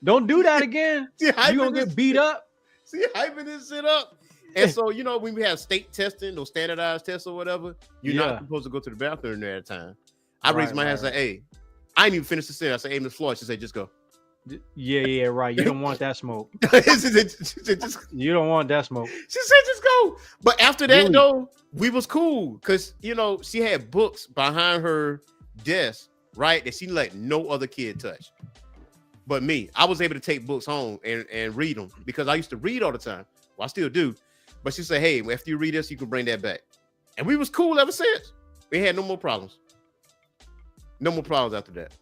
Don't do that again. You gonna get beat up. See, hyping this shit up. And so, you know, when we have state testing, those standardized tests or whatever, you're not supposed to go to the bathroom there at a time. I raised my hand and said, hey, I didn't even finish the sentence. I said, hey, Miss Floyd. She said, just go. Yeah, right. You don't want that smoke. She said, You don't want that smoke. She said, just go. But after that, though, we was cool because, you know, she had books behind her desk, right, that she let no other kid touch. But me, I was able to take books home and read them because I used to read all the time. Well, I still do. But she said, hey, after you read this, you can bring that back. And we was cool ever since. We had no more problems. No more problems after that.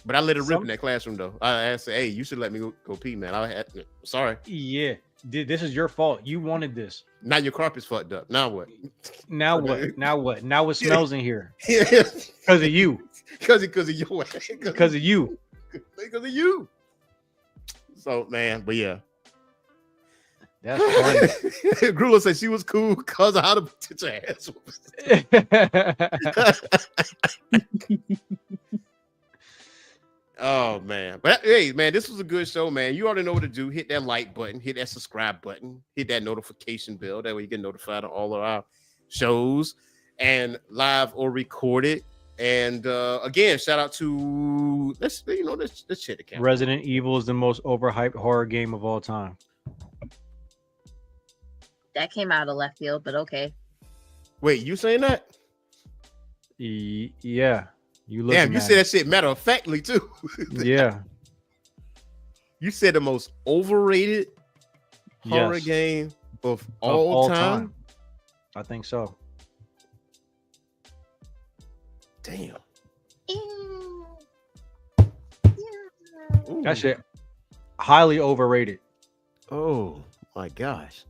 But I let it rip in that classroom, though. I said, hey, you should let me go pee, man. Sorry. Yeah. This is your fault. You wanted this. Now your carpet's fucked up. Now what? Now what? Now it smells in here. Because of you. Because of your ass. Because of you. Because of you. So, man, but yeah. That's funny. Grula said she was cool because of how to touch her ass. Oh man, but hey, man, this was a good show, man. You already know what to do. Hit that like button, hit that subscribe button, hit that notification bell. That way you get notified of all of our shows and live or recorded. And again, shout out to let's check the camera. Resident Evil is the most overhyped horror game of all time. That came out of left field, but okay. Wait, you saying that? Yeah. Damn, you said that shit matter of factly too. Yeah. You said the most overrated horror game of all time? I think so. Damn. That shit highly overrated. Oh my gosh.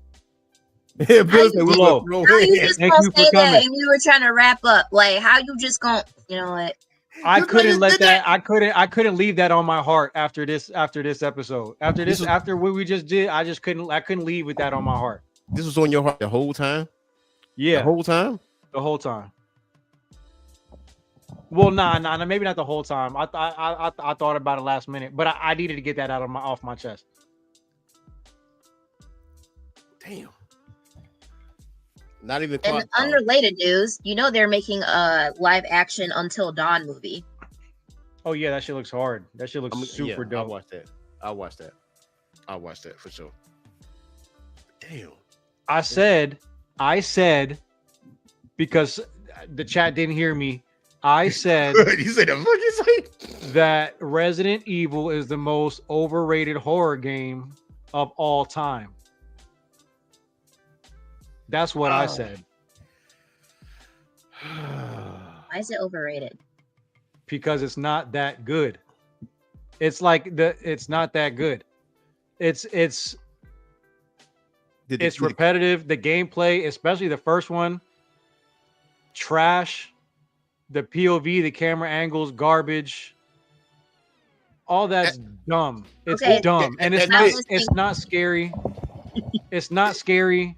How you just gonna say that and we were trying to wrap up? Like, how you just gonna, you know what? I couldn't let that. I couldn't leave that on my heart after this episode. After what we just did, I couldn't leave with that on my heart. This was on your heart the whole time? Yeah. The whole time? The whole time. Well, nah, maybe not the whole time. I thought about it last minute, but I needed to get that off my chest. Damn. Not even. And unrelated news, you know they're making a live action Until Dawn movie. Oh yeah, that shit looks hard. That shit looks super dope. I'll watch that for sure. Damn. I said, because the chat didn't hear me. I said you said the fuck you say? That Resident Evil is the most overrated horror game of all time. That's what I said. Why is it overrated? Because it's not that good. It's like it's not that good. It's repetitive. The gameplay, especially the first one, trash. The POV, the camera angles, garbage. All that's dumb. It's dumb, and it's not scary. It's not scary.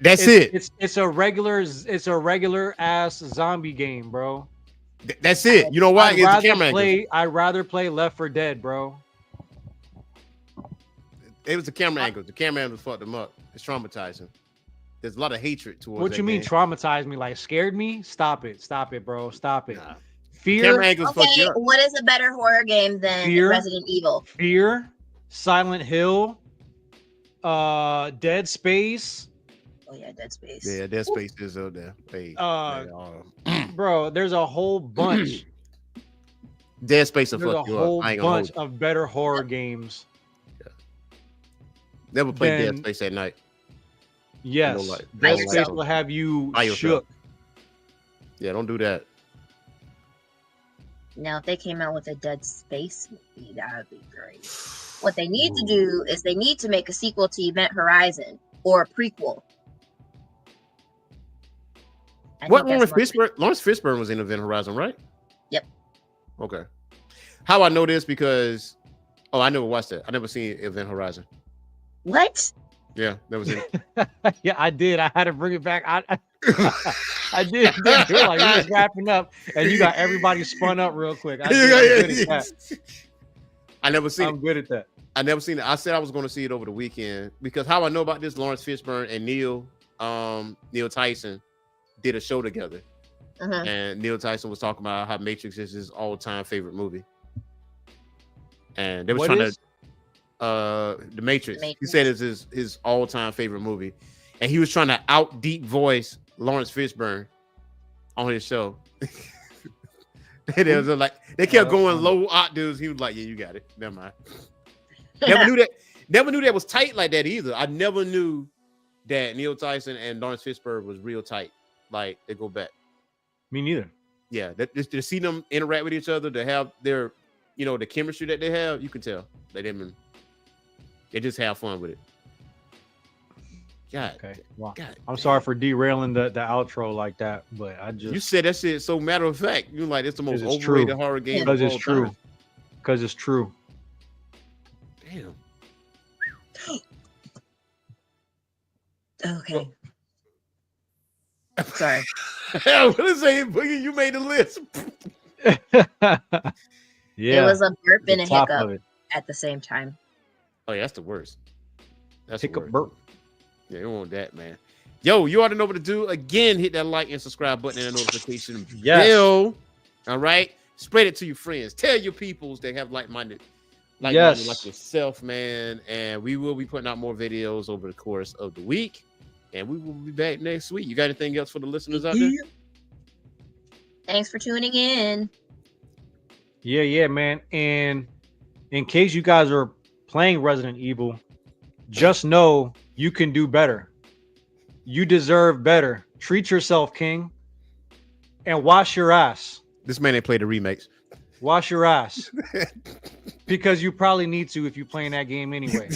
It's a regular ass zombie game, bro. That's it. You know why? I'd rather play Left 4 Dead, bro. It was the camera angles. The camera angles fucked them up. It's traumatizing. There's a lot of hatred towards. What you mean traumatized me? Like scared me? Stop it, bro. Stop it. Nah. Fear. Camera angles fucked you up. What is a better horror game than Resident Evil? Fear, Silent Hill, Dead Space. Oh yeah, Dead Space. Yeah, Dead Space is out there. Hey, bro, there's a whole bunch. Dead Space will fuck you up. There's a whole bunch of better horror games. Yeah. Never play Dead Space at night. Yes, Dead Space will have you shook. Yeah, don't do that. Now, if they came out with a Dead Space movie, that would be great. What they need to do is they need to make a sequel to Event Horizon or a prequel. What Lawrence Fishburne was in Event Horizon, right? Yep. Okay. How I know this because I never watched that. I never seen Event Horizon. What? Yeah, that was it. Yeah, I did. I had to bring it back. I did. You're like, you was wrapping up, and you got everybody spun up real quick. I never seen it. I'm good at that. I never seen it. I said I was going to see it over the weekend because how I know about this, Lawrence Fishburne and Neil Tyson did a show together, and Neil Tyson was talking about how Matrix is his all-time favorite movie, and they were trying to The Matrix. He said it's his all-time favorite movie, and he was trying to out deep voice Lawrence Fishburne on his show. And they was like, they kept going low octaves. He was like, "Yeah, you got it. Never mind." Never knew that was tight like that either. I never knew that Neil Tyson and Lawrence Fishburne was real tight. Like they go back. Me neither. Yeah, to see them interact with each other, to have their, the chemistry that they have, you can tell they just have fun with it. God. Okay. Wow. God, I'm sorry for derailing the outro like that, but you said that shit so matter of fact. You're like, it's the most overrated horror game because of it's all true. time. Because it's true. Damn. Okay. Sorry. What is it? Boogie, you made the list. Yeah. It was a burp and a top hiccup of it. at the same time. Oh, yeah, that's the worst. That's Hiccup the worst. burp. Yeah, you want that, man. Yo, you ought to know what to do. Again, hit that like and subscribe button and the notification bell. All right. Spread it to your friends. Tell your peoples they have like-minded like yourself, man. And we will be putting out more videos over the course of the week. And we will be back next week. You got anything else for the listeners out there? Thanks for tuning in. Yeah, man. And in case you guys are playing Resident Evil, just know you can do better. You deserve better. Treat yourself, King. And wash your ass. This man ain't played the remakes. Wash your ass. Because you probably need to if you're playing that game anyway.